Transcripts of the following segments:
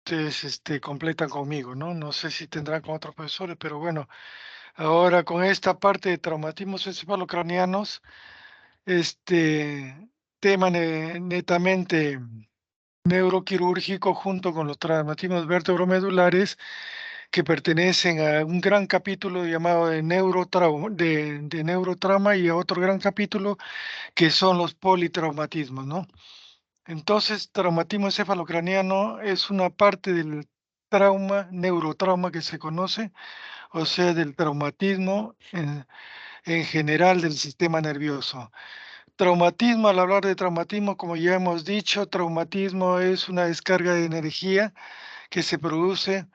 ustedes completan conmigo, ¿no? No sé si tendrán con otros profesores, pero bueno, ahora con esta parte de traumatismos encefalocranianos, este tema netamente neuroquirúrgico junto con los traumatismos vertebromedulares que pertenecen a un gran capítulo llamado de neurotrauma y a otro gran capítulo que son los politraumatismos, ¿no? Entonces, traumatismo encefalocraniano es una parte del neurotrauma que se conoce, o sea, del traumatismo en general del sistema nervioso. Traumatismo, al hablar de traumatismo, como ya hemos dicho, traumatismo es una descarga de energía que se produce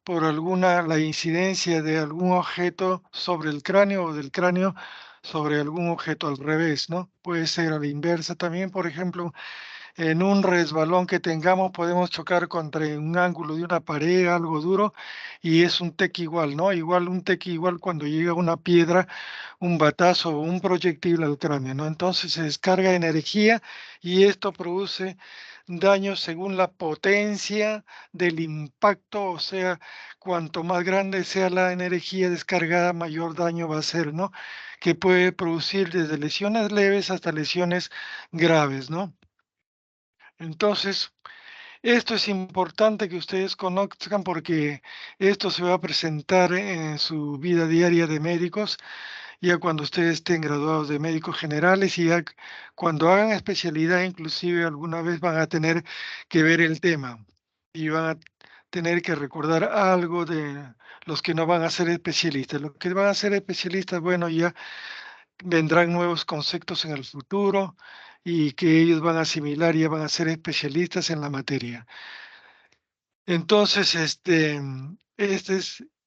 por la incidencia de algún objeto sobre el cráneo o del cráneo sobre algún objeto al revés, ¿no? Puede ser a la inversa también, por ejemplo, en un resbalón que tengamos podemos chocar contra un ángulo de una pared, algo duro, y es un TEC igual, ¿no? Igual un TEC igual cuando llega una piedra, un batazo o un proyectil al cráneo, ¿no? Entonces se descarga energía y esto produce daños según la potencia del impacto, o sea, cuanto más grande sea la energía descargada, mayor daño va a ser, ¿no? Que puede producir desde lesiones leves hasta lesiones graves, ¿no? Entonces, esto es importante que ustedes conozcan porque esto se va a presentar en su vida diaria de médicos, ya cuando ustedes estén graduados de médicos generales y ya cuando hagan especialidad, inclusive alguna vez van a tener que ver el tema y van a tener que recordar algo de los que no van a ser especialistas. Los que van a ser especialistas, bueno, ya vendrán nuevos conceptos en el futuro y que ellos van a asimilar y ya van a ser especialistas en la materia. Entonces,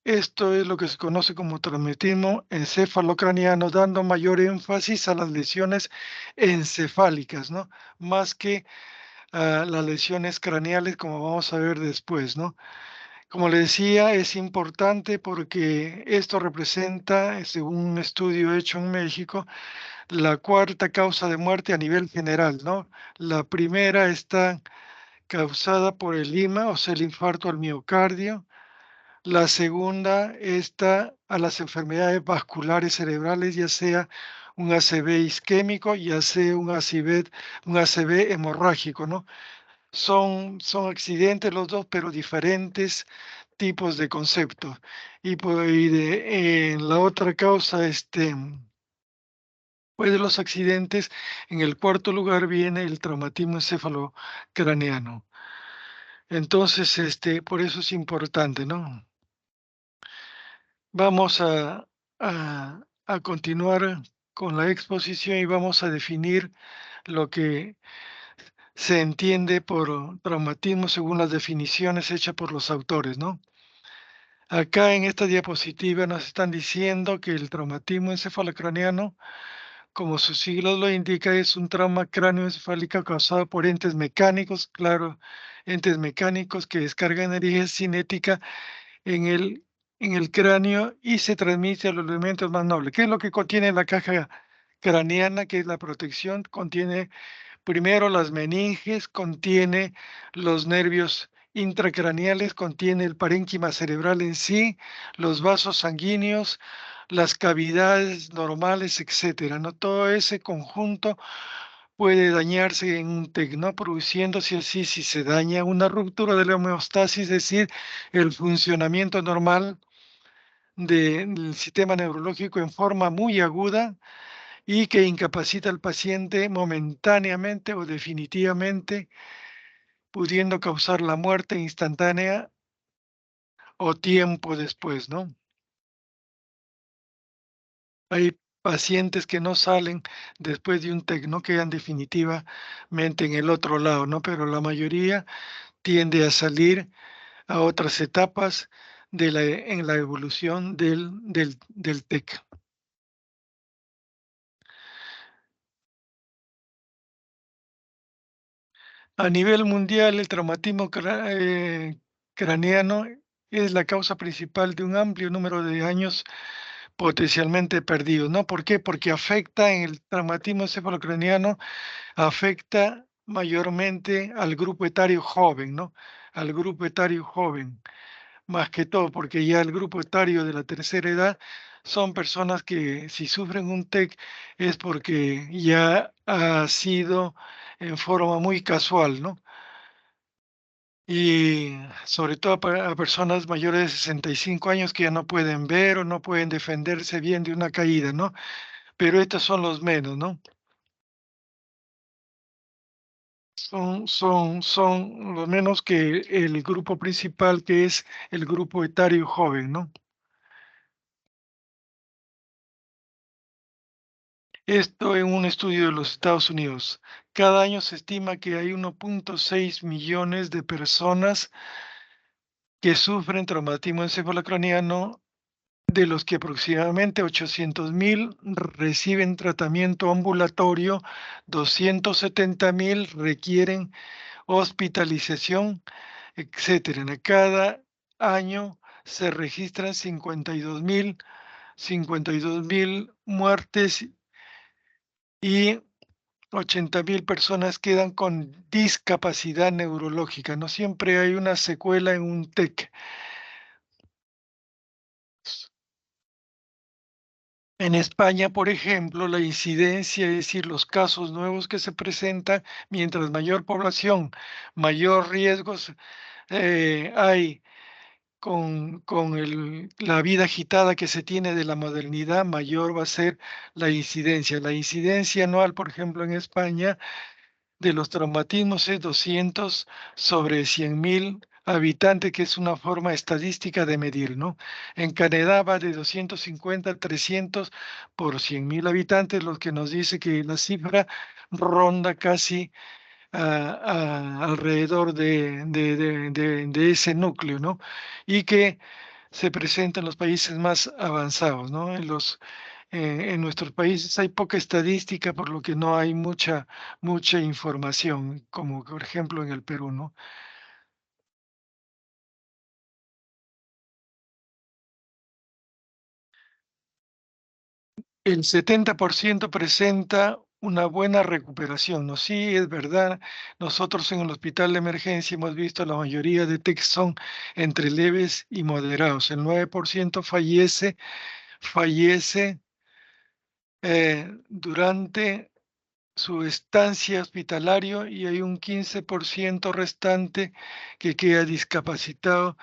esto es lo que se conoce como traumatismo encefalocraniano, dando mayor énfasis a las lesiones encefálicas, ¿no? Más que a las lesiones craneales, como vamos a ver después, ¿no? Como le decía, es importante porque esto representa, según un estudio hecho en México, la cuarta causa de muerte a nivel general, ¿no? La primera está causada por el IMA, o sea, el infarto al miocardio. La segunda está a las enfermedades vasculares cerebrales, ya sea un ACV isquémico, ya sea un ACV hemorrágico, ¿no? Son accidentes los dos, pero diferentes tipos de conceptos. En la otra causa, pues de los accidentes, en el cuarto lugar viene el traumatismo encefalocraneano. Entonces, por eso es importante, ¿no? Vamos a continuar con la exposición y vamos a definir lo que se entiende por traumatismo según las definiciones hechas por los autores, ¿no? Acá en esta diapositiva nos están diciendo que el traumatismo encefalocraneano, como sus siglas lo indica, es un trauma cráneoencefálico causado por entes mecánicos, claro, entes mecánicos que descargan energía cinética en en el cráneo y se transmite a los elementos más nobles. ¿Qué es lo que contiene la caja craneana, que es la protección? Contiene primero las meninges, contiene los nervios intracraneales, contiene el parénquima cerebral en sí, los vasos sanguíneos, las cavidades normales, etcétera, ¿no? Todo ese conjunto puede dañarse en un TEC, ¿no? Produciéndose así, si se daña una ruptura de la homeostasis, es decir, el funcionamiento normal del sistema neurológico en forma muy aguda y que incapacita al paciente momentáneamente o definitivamente, pudiendo causar la muerte instantánea o tiempo después, ¿no? Hay pacientes que no salen después de un TEC, no quedan definitivamente en el otro lado, ¿no? Pero la mayoría tiende a salir a otras etapas en la evolución del TEC. A nivel mundial, el traumatismo craneano es la causa principal de un amplio número de años potencialmente perdidos, ¿no? ¿Por qué? Porque afecta en el traumatismo encefalocraniano, afecta mayormente al grupo etario joven, ¿no? Al grupo etario joven, más que todo, porque ya el grupo etario de la tercera edad son personas que si sufren un TEC es porque ya ha sido en forma muy casual, ¿no? Y sobre todo para personas mayores de 65 años que ya no pueden ver o no pueden defenderse bien de una caída, ¿no? Pero estos son los menos, ¿no? Son los menos que el grupo principal, que es el grupo etario joven, ¿no? Esto en un estudio de los Estados Unidos. Cada año se estima que hay 1.6 millones de personas que sufren traumatismo encefalocraniano, de los que aproximadamente 800.000 reciben tratamiento ambulatorio, 270.000 requieren hospitalización, etcétera. En cada año se registran 52.000 muertes y 80.000 personas quedan con discapacidad neurológica. No siempre hay una secuela en un TEC. En España, por ejemplo, la incidencia, es decir, los casos nuevos que se presentan, mientras mayor población, mayor riesgos hay con la vida agitada que se tiene de la modernidad, mayor va a ser la incidencia. La incidencia anual, por ejemplo, en España, de los traumatismos es 200 sobre 100.000 habitantes, que es una forma estadística de medir, ¿no? En Canadá va de 250 a 300 por 100.000 habitantes, lo que nos dice que la cifra ronda casi alrededor de ese núcleo, ¿no? Y que se presenta en los países más avanzados, ¿no? En nuestros países hay poca estadística, por lo que no hay mucha información, como por ejemplo en el Perú, ¿no? El 70% presenta una buena recuperación, ¿no? Sí, es verdad. Nosotros en el hospital de emergencia hemos visto la mayoría de TEC son entre leves y moderados. El 9% fallece durante su estancia hospitalario, y hay un 15% restante que queda discapacitado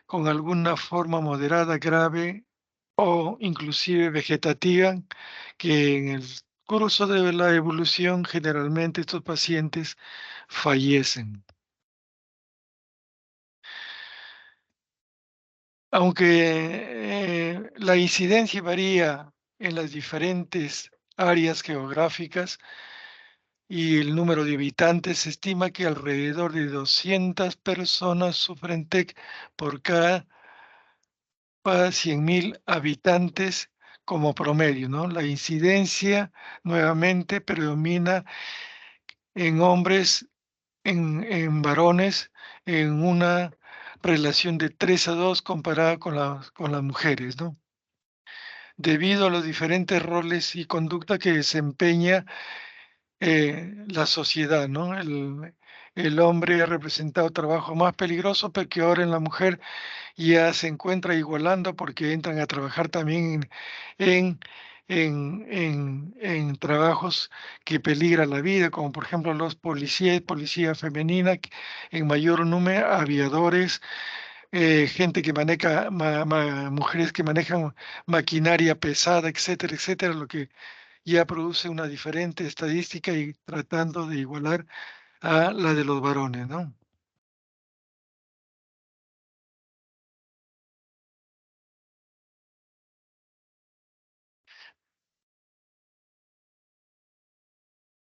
con alguna forma moderada, grave o inclusive vegetativa, que en el curso de la evolución generalmente estos pacientes fallecen. Aunque la incidencia varía en las diferentes áreas geográficas y el número de habitantes, se estima que alrededor de 200 personas sufren TEC por cada 100.000 habitantes como promedio, ¿no? La incidencia nuevamente predomina en hombres, en varones, en una relación de 3 a 2 comparada con las mujeres, ¿no? Debido a los diferentes roles y conducta que desempeña la sociedad, ¿no? El hombre ha representado trabajo más peligroso, pero que ahora en la mujer ya se encuentra igualando, porque entran a trabajar también en, en trabajos que peligran la vida, como por ejemplo los policías, policía femenina en mayor número, aviadores, gente que maneja, mujeres que manejan maquinaria pesada, etcétera, etcétera, lo que ya produce una diferente estadística y tratando de igualar a la de los varones, ¿no?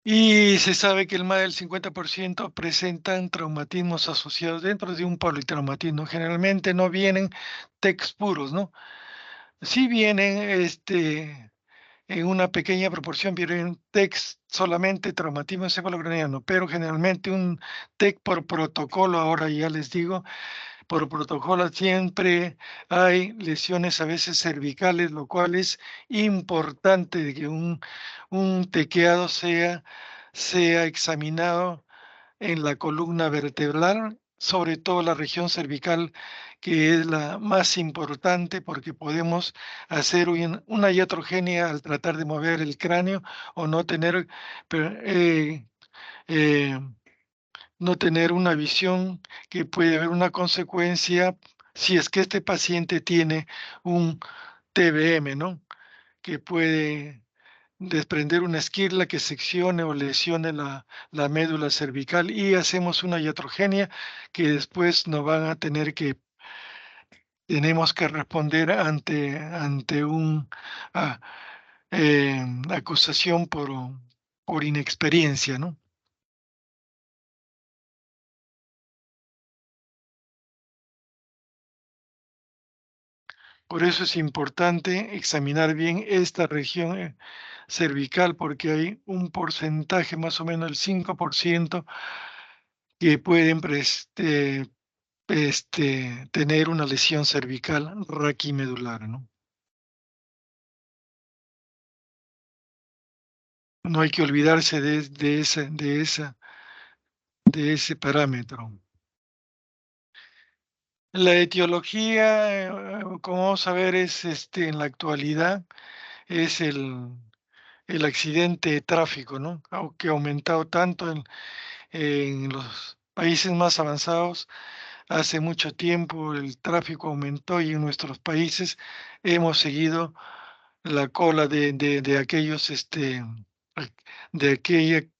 Y se sabe que el más del 50% presentan traumatismos asociados dentro de un politraumatismo. Generalmente no vienen TECs puros, ¿no? Sí vienen, en una pequeña proporción, vienen TECs solamente traumatismo encefalocraniano, pero generalmente un TEC por protocolo, ahora ya les digo, por protocolo siempre hay lesiones a veces cervicales, lo cual es importante de que un tequeado sea sea examinado en la columna vertebral, sobre todo la región cervical, que es la más importante porque podemos hacer una iatrogenia al tratar de mover el cráneo o per- eh, eh, no tener una visión que puede haber una consecuencia si es que este paciente tiene un TBM, ¿no? Que puede desprender una esquirla que seccione o lesione la médula cervical y hacemos una iatrogenia que después nos van a tenemos que responder ante un ah, acusación por inexperiencia, ¿no? Por eso es importante examinar bien esta región cervical porque hay un porcentaje, más o menos el 5%, que pueden tener una lesión cervical raquimedular, ¿no? No hay que olvidarse de ese parámetro. La etiología, como vamos a ver, es en la actualidad, es el accidente de tráfico, ¿no? Que ha aumentado tanto en los países más avanzados. Hace mucho tiempo el tráfico aumentó y en nuestros países hemos seguido la cola de aquellos,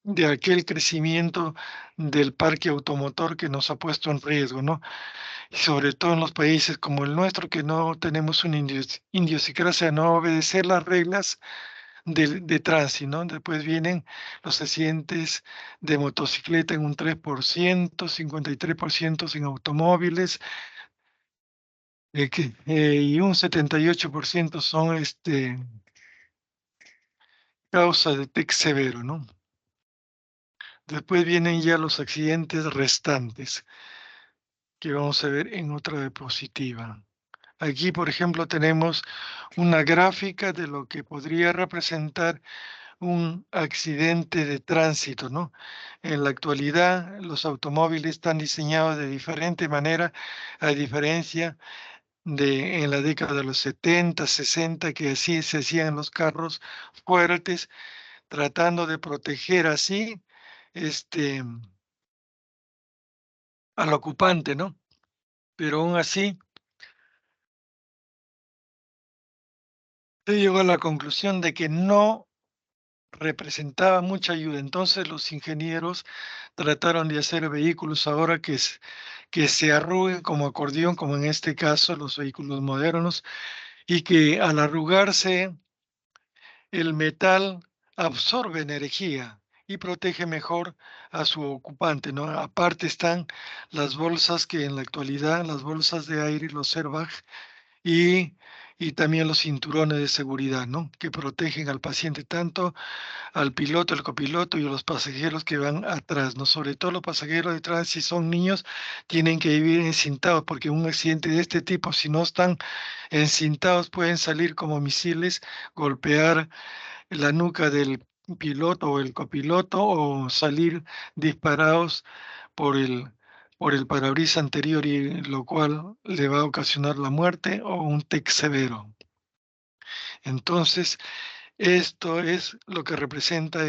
de aquel crecimiento del parque automotor que nos ha puesto en riesgo, ¿no? Y sobre todo en los países como el nuestro, que no tenemos una idiosincrasia, no obedecer las reglas de tránsito, ¿no? Después vienen los accidentes de motocicleta en un 3%, 53% en automóviles, y un 78% son causa de TEC severo, ¿no? Después vienen ya los accidentes restantes, que vamos a ver en otra diapositiva. Aquí, por ejemplo, tenemos una gráfica de lo que podría representar un accidente de tránsito, ¿no? En la actualidad, los automóviles están diseñados de diferente manera, a diferencia de en la década de los 70, 60, que así se hacían los carros fuertes, tratando de proteger así este, al ocupante, ¿no? Pero aún así, se llegó a la conclusión de que no representaba mucha ayuda. Entonces los ingenieros trataron de hacer vehículos ahora que se arruguen como acordeón, como en este caso los vehículos modernos, y que al arrugarse el metal absorbe energía y protege mejor a su ocupante, ¿no? Aparte están las bolsas que en la actualidad, las bolsas de aire, los airbag y, y también los cinturones de seguridad, ¿no? Que protegen al paciente tanto al piloto, al copiloto y a los pasajeros que van atrás, ¿no? Sobre todo los pasajeros detrás, si son niños, tienen que vivir encintados, porque un accidente de este tipo, si no están encintados, pueden salir como misiles, golpear la nuca del piloto o el copiloto o salir disparados por el parabrisas anterior y lo cual le va a ocasionar la muerte o un TEC severo. Entonces, esto es lo que representa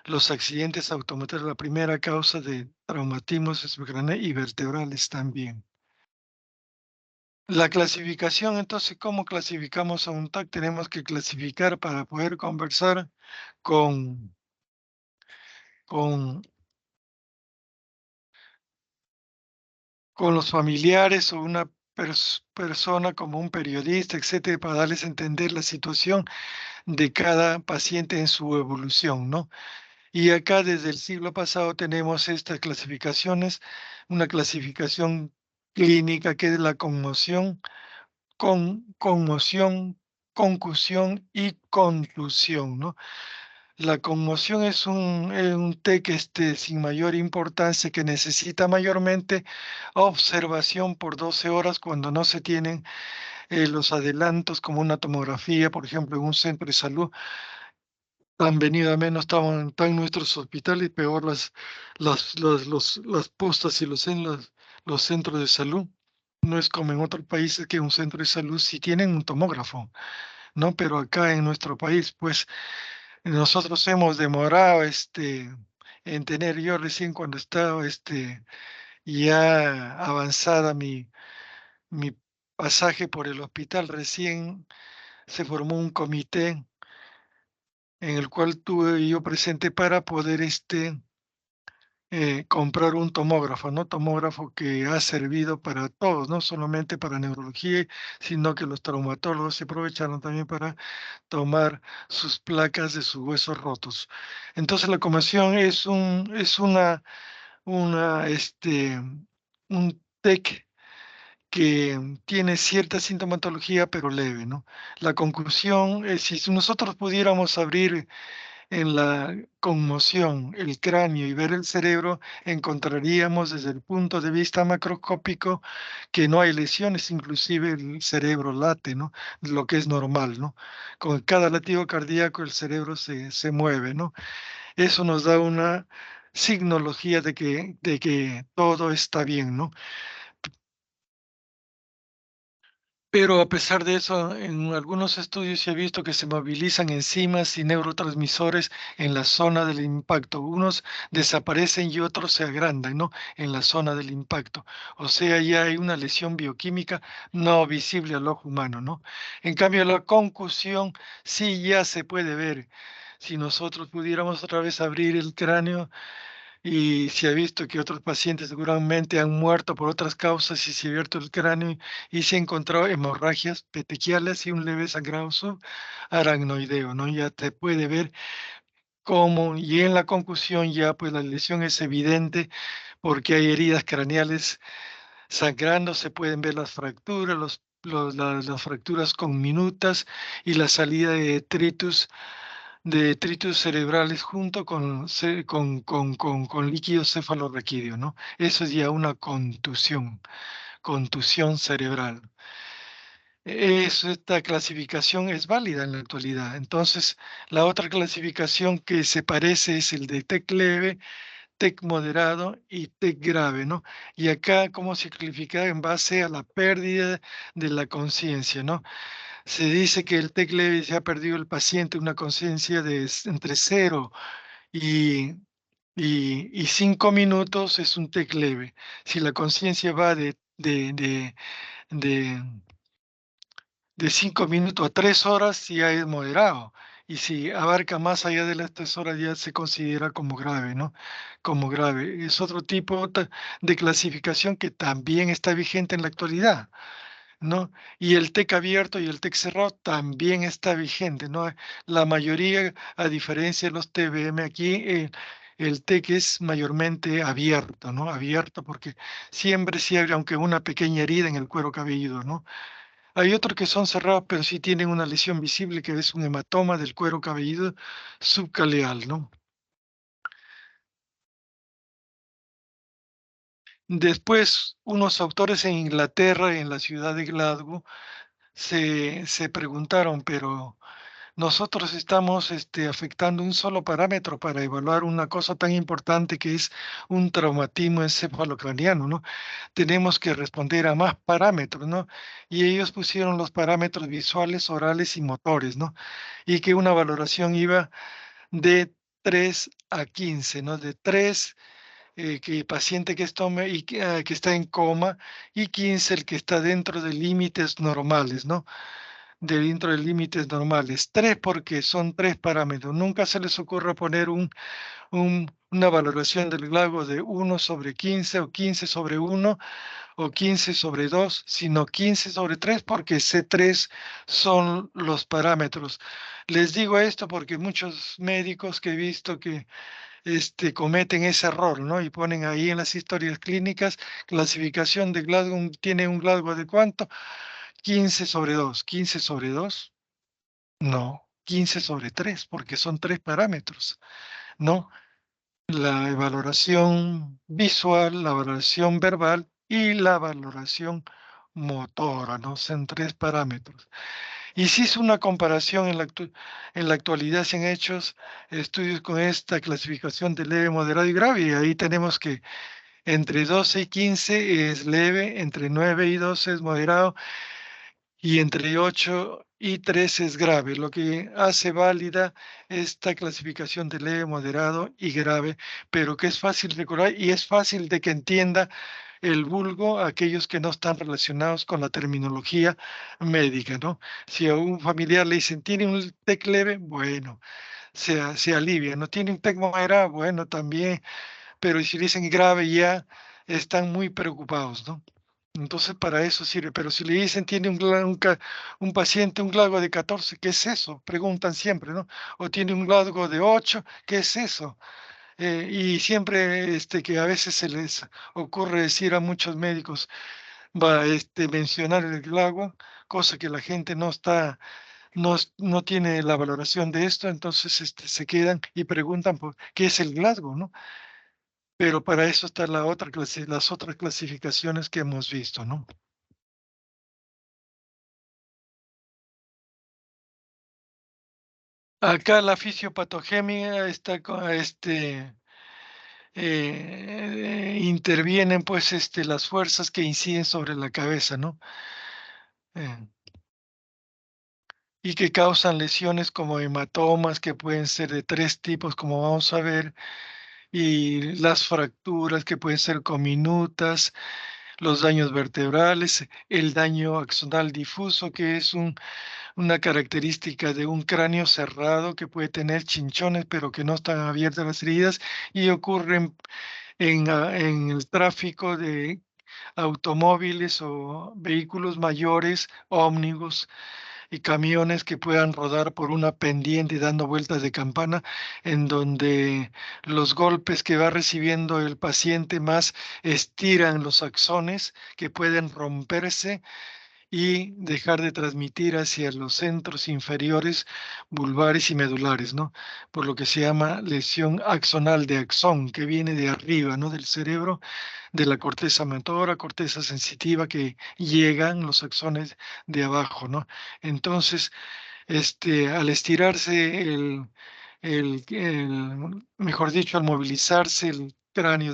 los accidentes automotores, la primera causa de traumatismos y vertebrales también. La clasificación, entonces, ¿cómo clasificamos a un TAC? Tenemos que clasificar para poder conversar con, con, con los familiares o una persona como un periodista, etcétera, para darles a entender la situación de cada paciente en su evolución, ¿no? Y acá desde el siglo pasado tenemos estas clasificaciones, una clasificación clínica que es la conmoción, concusión y contusión, ¿no? La conmoción es un TEC sin mayor importancia que necesita mayormente observación por 12 horas cuando no se tienen los adelantos como una tomografía, por ejemplo, en un centro de salud han venido a menos, están nuestros hospitales, peor las postas y los centros de salud. No es como en otros países que un centro de salud sí tienen un tomógrafo, ¿no? Pero acá en nuestro país, pues nosotros hemos demorado en tener, yo recién cuando estaba ya avanzada mi pasaje por el hospital, recién se formó un comité en el cual tuve yo presente para poder comprar un tomógrafo, ¿no? Tomógrafo que ha servido para todos, no solamente para neurología, sino que los traumatólogos se aprovecharon también para tomar sus placas de sus huesos rotos. Entonces la conmoción es un TEC que tiene cierta sintomatología, pero leve, ¿no? La conclusión es, si nosotros pudiéramos abrir en la conmoción el cráneo y ver el cerebro, encontraríamos desde el punto de vista macroscópico que no hay lesiones, inclusive el cerebro late, ¿no? Lo que es normal, ¿no? Con cada latido cardíaco el cerebro se mueve, ¿no? Eso nos da una signología de que todo está bien, ¿no? Pero a pesar de eso, en algunos estudios se ha visto que se movilizan enzimas y neurotransmisores en la zona del impacto. Unos desaparecen y otros se agrandan, ¿no? En la zona del impacto. O sea, ya hay una lesión bioquímica no visible al ojo humano, ¿no? En cambio, la concusión sí ya se puede ver. Si nosotros pudiéramos otra vez abrir el cráneo, y se ha visto que otros pacientes seguramente han muerto por otras causas y se ha abierto el cráneo y se ha encontrado hemorragias petequiales y un leve sangrado subaracnoideo, ¿no? Ya te puede ver cómo, y en la concusión ya pues la lesión es evidente porque hay heridas craneales sangrando, se pueden ver las fracturas, las fracturas conminutas y la salida de detritus cerebrales junto con líquido cefalorraquídeo, ¿no? Eso es ya una contusión cerebral. Esta clasificación es válida en la actualidad. Entonces, la otra clasificación que se parece es el de TEC leve, TEC moderado y TEC grave, ¿no? Y acá, ¿cómo se clasifica? En base a la pérdida de la conciencia, ¿no? Se dice que el TEC leve se ha perdido el paciente una conciencia de entre 0 y, y 5 minutos es un TEC leve. Si la conciencia va de, de 5 minutos a 3 horas, ya es moderado. Y si abarca más allá de las 3 horas, ya se considera como grave, ¿no? Como grave. Es otro tipo de clasificación que también está vigente en la actualidad, ¿no? Y el TEC abierto y el TEC cerrado también está vigente, ¿no? La mayoría, a diferencia de los TBM aquí, el TEC es mayormente abierto, ¿no? Abierto porque siempre se abre, aunque una pequeña herida en el cuero cabelludo, ¿no? Hay otros que son cerrados, pero sí tienen una lesión visible que es un hematoma del cuero cabelludo subcaleal, ¿no? Después, unos autores en Inglaterra, en la ciudad de Glasgow, se preguntaron, pero nosotros estamos afectando un solo parámetro para evaluar una cosa tan importante que es un traumatismo encefalocraniano, ¿no? Tenemos que responder a más parámetros, ¿no? Y ellos pusieron los parámetros visuales, orales y motores, ¿no? Y que una valoración iba de 3 a 15, ¿no? De 3, que paciente que, que está en coma, y 15 el que está dentro de límites normales, ¿no? Dentro de límites normales. 3 porque son 3 parámetros. Nunca se les ocurra poner una valoración del GLAGO de 1/15 o 15/1 o 15/2, sino 15/3 porque C3 son los parámetros. Les digo esto porque muchos médicos que he visto que cometen ese error, ¿no? Y ponen ahí en las historias clínicas, clasificación de Glasgow, tiene un Glasgow de cuánto, 15/2, 15/2, no, 15/3, porque son 3 parámetros, ¿no? La valoración visual, la valoración verbal y la valoración motora, ¿no? Son 3 parámetros. Y se hizo una comparación en la actualidad, se han hecho estudios con esta clasificación de leve, moderado y grave, y ahí tenemos que entre 12 y 15 es leve, entre 9 y 12 es moderado, y entre 8 y 13 es grave, lo que hace válida esta clasificación de leve, moderado y grave, pero que es fácil recordar y es fácil de que entienda el vulgo a aquellos que no están relacionados con la terminología médica, ¿no? Si a un familiar le dicen, ¿tiene un TEC leve? Bueno, se alivia, ¿no? ¿Tiene un TEC moderado? Bueno, también, pero si le dicen grave ya están muy preocupados, ¿no? Entonces, para eso sirve, pero si le dicen tiene un paciente un GLAGO de 14, ¿qué es eso? Preguntan siempre, ¿no? O tiene un GLAGO de 8, ¿qué es eso? Y siempre que a veces se les ocurre decir a muchos médicos, mencionar el GLAGO, cosa que la gente no tiene la valoración de esto, entonces se quedan y preguntan por qué es el GLAGO, ¿no? Pero para eso está las otras clasificaciones que hemos visto, ¿no? Acá la fisiopatogenia está intervienen pues las fuerzas que inciden sobre la cabeza, ¿no? Eh, y que causan lesiones como hematomas, que pueden ser de tres tipos, como vamos a ver, y las fracturas que pueden ser cominutas, los daños vertebrales, el daño axonal difuso, que es una característica de un cráneo cerrado que puede tener chinchones, pero que no están abiertas las heridas y ocurren en el tráfico de automóviles o vehículos mayores, ómnibus y camiones que puedan rodar por una pendiente dando vueltas de campana, en donde los golpes que va recibiendo el paciente más estiran los axones que pueden romperse y dejar de transmitir hacia los centros inferiores, vulvares y medulares, ¿no? Por lo que se llama lesión axonal de axón, que viene de arriba, ¿no? Del cerebro, de la corteza motora, corteza sensitiva, que llegan los axones de abajo, ¿no? Entonces, al estirarse mejor dicho, al movilizarse el cráneo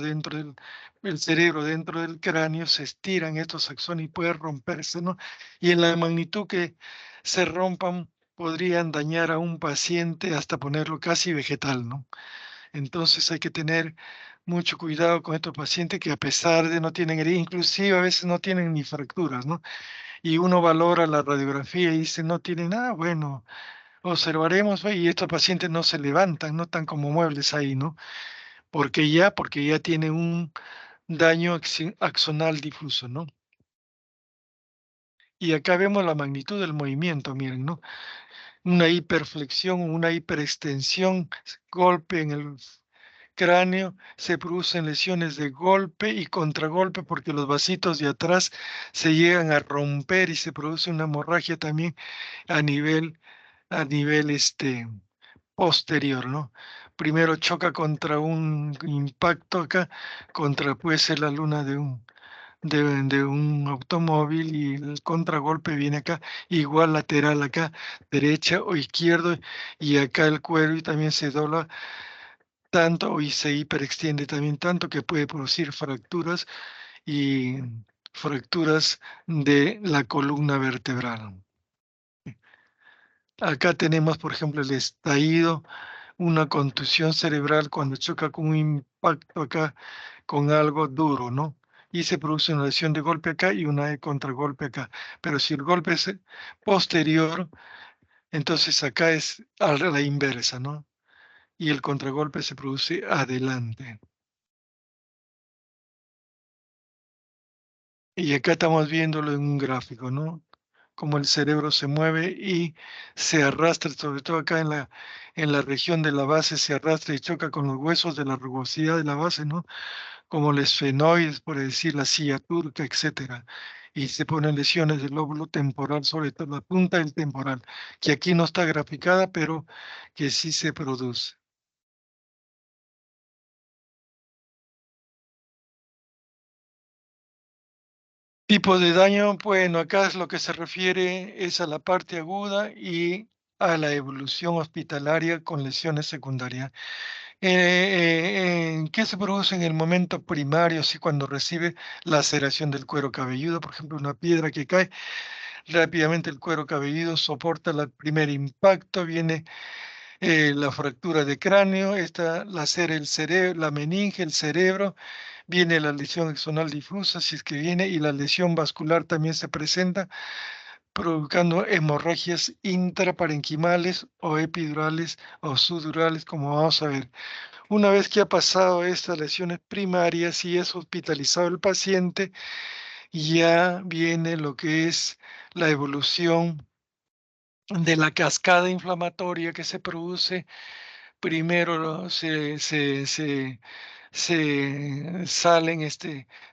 el cerebro dentro del cráneo, se estiran estos axones y puede romperse, ¿no? Y en la magnitud que se rompan, podrían dañar a un paciente hasta ponerlo casi vegetal, ¿no? Entonces hay que tener mucho cuidado con estos pacientes que a pesar de no tienen herida, inclusive a veces no tienen ni fracturas, ¿no? Y uno valora la radiografía y dice, no tiene nada, bueno, observaremos, y estos pacientes no se levantan, no están como muebles ahí, ¿no? Porque ya tiene un daño axonal difuso, ¿no? Y acá vemos la magnitud del movimiento, miren, ¿no? Una hiperflexión, una hiperextensión, golpe en el cráneo, se producen lesiones de golpe y contragolpe porque los vasitos de atrás se llegan a romper y se produce una hemorragia también a nivel, a nivel posterior, ¿no? Primero choca contra un impacto acá, contra puede ser la luna de un automóvil y el contragolpe viene acá, igual lateral acá, derecha o izquierdo, y acá el cuero y también se dobla tanto y se hiperextiende también tanto que puede producir y fracturas de la columna vertebral. Acá tenemos, por ejemplo, el estallido, una contusión cerebral cuando choca con un impacto acá con algo duro, ¿no? Y se produce una lesión de golpe acá y una de contragolpe acá. Pero si el golpe es posterior, entonces acá es a la inversa, ¿no? Y el contragolpe se produce adelante. Y acá estamos viéndolo en un gráfico, ¿no? Cómo el cerebro se mueve y se arrastra, sobre todo acá en la región de la base, se arrastra y choca con los huesos de la rugosidad de la base, ¿no? Como el esfenoides, por decir la silla turca, etcétera. Y se ponen lesiones del lóbulo temporal, sobre todo la punta del temporal, que aquí no está graficada, pero que sí se produce. Tipo de daño, bueno, acá es lo que se refiere es a la parte aguda y a la evolución hospitalaria con lesiones secundarias. ¿En qué se produce en el momento primario, así cuando recibe laceración del cuero cabelludo? Por ejemplo, una piedra que cae, rápidamente el cuero cabelludo soporta el primer impacto, viene la fractura de cráneo, esta lacera el cerebro, la meninge, el cerebro, viene la lesión axonal difusa, si es que viene, y la lesión vascular también se presenta, provocando hemorragias intraparenquimales o epidurales o subdurales, como vamos a ver. Una vez que ha pasado estas lesiones primarias y es hospitalizado el paciente, ya viene lo que es la evolución de la cascada inflamatoria que se produce. Primero se salen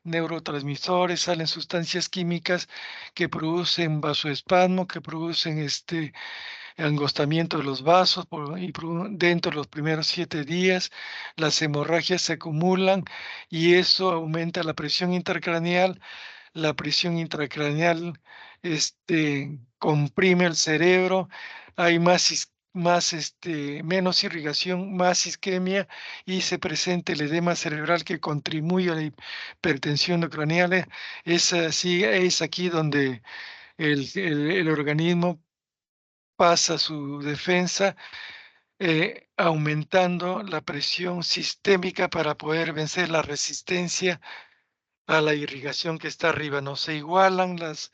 neurotransmisores, salen sustancias químicas que producen vasoespasmo, que producen angostamiento de los vasos dentro de los primeros 7 días, las hemorragias se acumulan y eso aumenta la presión intracraneal comprime el cerebro, hay menos irrigación, más isquemia y se presenta el edema cerebral que contribuye a la hipertensión no craneal. Es aquí donde el organismo pasa su defensa, aumentando la presión sistémica para poder vencer la resistencia a la irrigación que está arriba. No se igualan las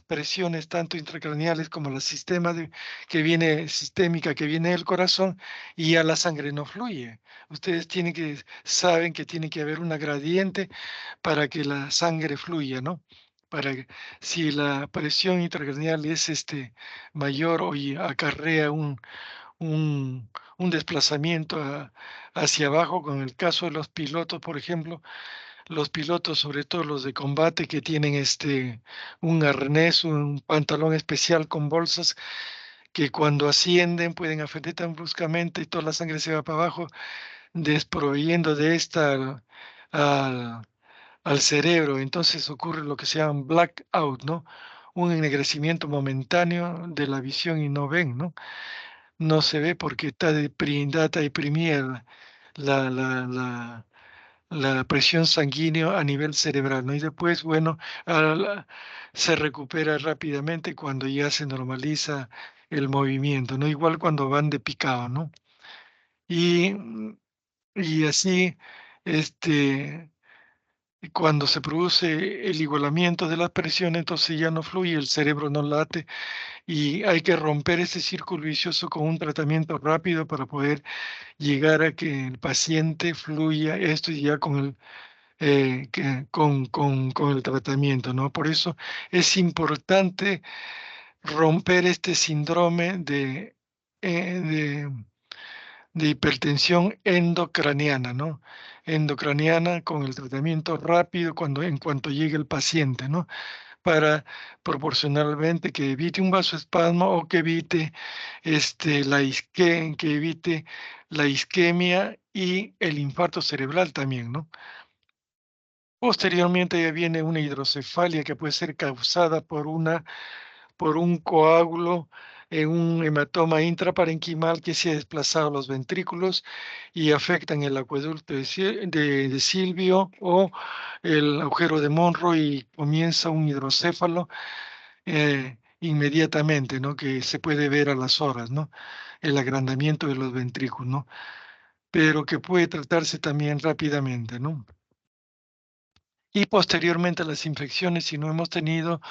presiones tanto intracraneales como la sistémica que viene del corazón y ya la sangre no fluye. Ustedes saben que tiene que haber una gradiente para que la sangre fluya, ¿no? Si la presión intracraneal es mayor o acarrea un, un desplazamiento hacia abajo, con el caso de los pilotos, por ejemplo, los pilotos, sobre todo los de combate, que tienen un arnés, un pantalón especial con bolsas, que cuando ascienden pueden afectar tan bruscamente y toda la sangre se va para abajo, desproveyendo de esta al, al cerebro. Entonces ocurre lo que se llama blackout, ¿no? Un ennegrecimiento momentáneo de la visión y no ven, ¿no? No se ve porque está deprimida la, la, la, la presión sanguínea a nivel cerebral, ¿no? Y después, bueno, se recupera rápidamente cuando ya se normaliza el movimiento, ¿no? Igual cuando van de picado, ¿no? Y, y así, este, cuando se produce el igualamiento de la presión, entonces ya no fluye, el cerebro no late y hay que romper ese círculo vicioso con un tratamiento rápido para poder llegar a que el paciente fluya esto y ya con el tratamiento, ¿no? Por eso es importante romper este síndrome eh, de, de hipertensión endocraniana, ¿no? Endocraniana con el tratamiento rápido en cuanto llegue el paciente, ¿no? Para proporcionalmente que evite un vasoespasmo o que evite que evite la isquemia y el infarto cerebral también, ¿no? Posteriormente ya viene una hidrocefalia que puede ser causada por un coágulo en un hematoma intraparenquimal que se ha desplazado a los ventrículos y afectan el acueducto de Silvio o el agujero de Monroe y comienza un hidrocéfalo inmediatamente, ¿no? Que se puede ver a las horas, ¿no? El agrandamiento de los ventrículos, ¿no? Pero que puede tratarse también rápidamente, ¿no? Y posteriormente a las infecciones, si no hemos tenido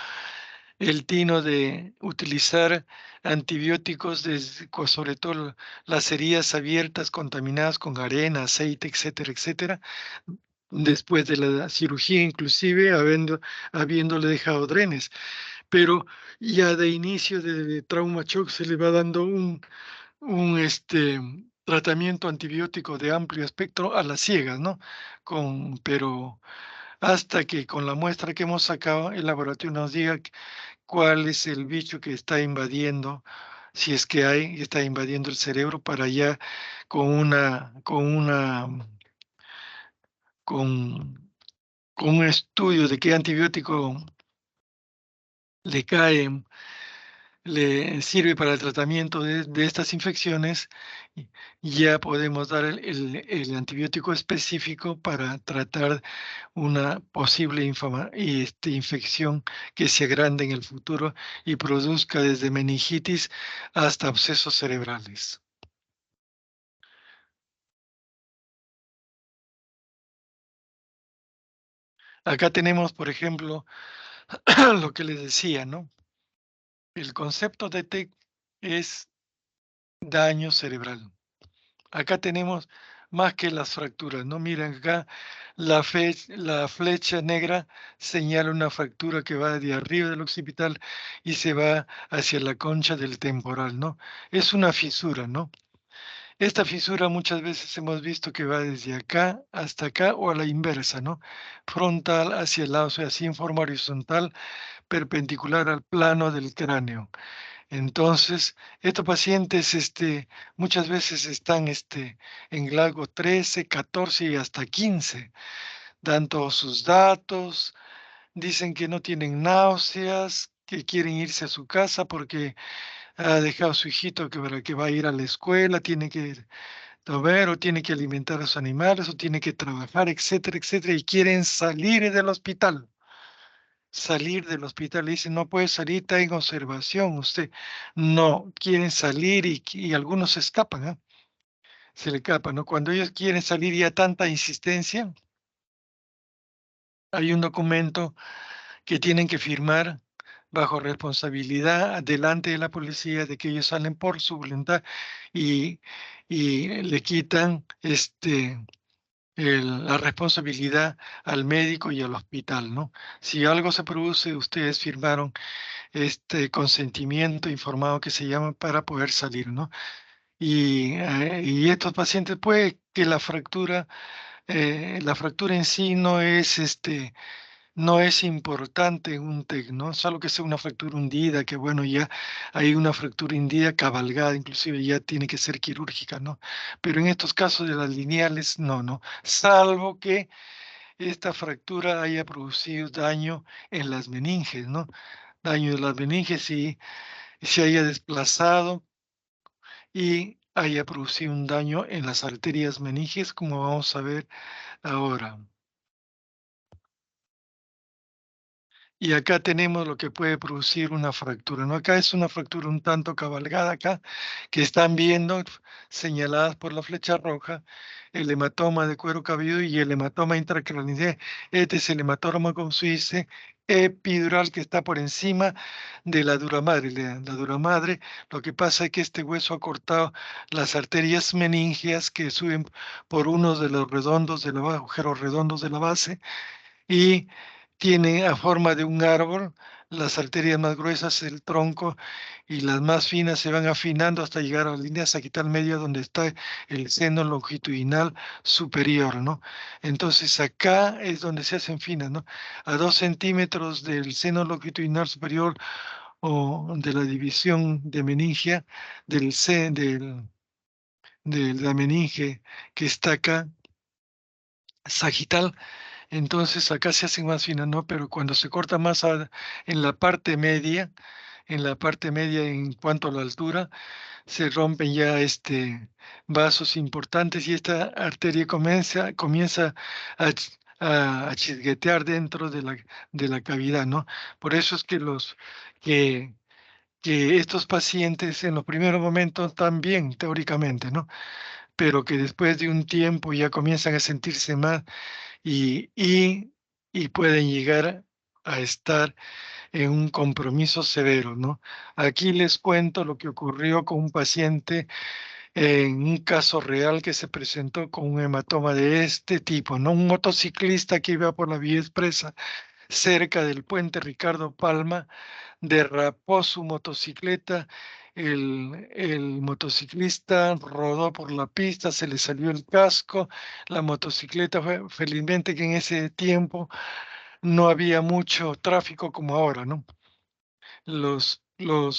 el tino de utilizar antibióticos, sobre todo las heridas abiertas contaminadas con arena, aceite, etcétera, etcétera, después de la cirugía, inclusive habiéndole dejado drenes. Pero ya de inicio de trauma shock se le va dando un tratamiento antibiótico de amplio espectro a las ciegas, ¿no? Pero hasta que con la muestra que hemos sacado, el laboratorio nos diga cuál es el bicho que está invadiendo, si es que está invadiendo el cerebro para ya con una, con con un estudio de qué antibiótico le cae, le sirve para el tratamiento de estas infecciones, y ya podemos dar el antibiótico específico para tratar una posible infección que se agrande en el futuro y produzca desde meningitis hasta abscesos cerebrales. Acá tenemos, por ejemplo, lo que les decía, ¿no? El concepto de TEC es daño cerebral. Acá tenemos más que las fracturas, ¿no? Miren acá, la flecha negra señala una fractura que va de arriba del occipital y se va hacia la concha del temporal, ¿no? Es una fisura, ¿no? Esta fisura muchas veces hemos visto que va desde acá hasta acá o a la inversa, ¿no? Frontal hacia el lado, o sea, así en forma horizontal, perpendicular al plano del cráneo. Entonces, estos pacientes, muchas veces están, en grado 13, 14 y hasta 15. Dan todos sus datos, dicen que no tienen náuseas, que quieren irse a su casa porque ha dejado a su hijito que para que va a ir a la escuela, tiene que comer o tiene que alimentar a sus animales o tiene que trabajar, etcétera, etcétera, y quieren salir del hospital. Salir del hospital, le dicen, no puede salir, está en observación, usted no quieren salir y algunos se escapan, ¿ah? Se le escapan, ¿no? Cuando ellos quieren salir y a tanta insistencia, hay un documento que tienen que firmar bajo responsabilidad delante de la policía de que ellos salen por su voluntad y, y le quitan la responsabilidad al médico y al hospital, ¿no? Si algo se produce, ustedes firmaron este consentimiento informado que se llama para poder salir, ¿no? Y estos pacientes puede que la fractura en sí no es importante en un TEC, ¿no? Salvo que sea una fractura hundida, que bueno, ya hay una fractura hundida cabalgada, inclusive ya tiene que ser quirúrgica, ¿no? Pero en estos casos de las lineales, no, no. Salvo que esta fractura haya producido daño en las meninges, ¿no? Daño de las meninges y se haya desplazado y haya producido un daño en las arterias meninges, como vamos a ver ahora. Y acá tenemos lo que puede producir una fractura, ¿no? Acá es una fractura un tanto cabalgada acá, que están viendo señaladas por la flecha roja, el hematoma de cuero cabelludo y el hematoma intracraneal. Este es el hematoma, como se dice, epidural que está por encima de la dura madre. La dura madre, lo que pasa es que este hueso ha cortado las arterias meníngeas que suben por uno de los redondos de los agujeros redondos de la base y tiene a forma de un árbol, las arterias más gruesas, el tronco, y las más finas se van afinando hasta llegar a la línea sagital media donde está el seno longitudinal superior, ¿no? Entonces acá es donde se hacen finas, ¿no? A 2 centímetros del seno longitudinal superior o de la división de meningia de la meninge que está acá, sagital. Entonces acá se hacen más finas, ¿no? Pero cuando se corta más en la parte media, en cuanto a la altura, se rompen ya vasos importantes y esta arteria comienza a chisguetear dentro de la cavidad, ¿no? Por eso es que que, que estos pacientes en los primeros momentos están bien, teóricamente, ¿no? Pero que después de un tiempo ya comienzan a sentirse más y, y, y pueden llegar a estar en un compromiso severo, ¿no? Aquí les cuento lo que ocurrió con un paciente en un caso real que se presentó con un hematoma de este tipo, ¿no? Un motociclista que iba por la vía expresa cerca del puente Ricardo Palma derrapó su motocicleta. El motociclista rodó por la pista, se le salió el casco, la motocicleta fue, felizmente que en ese tiempo no había mucho tráfico como ahora, ¿no? Los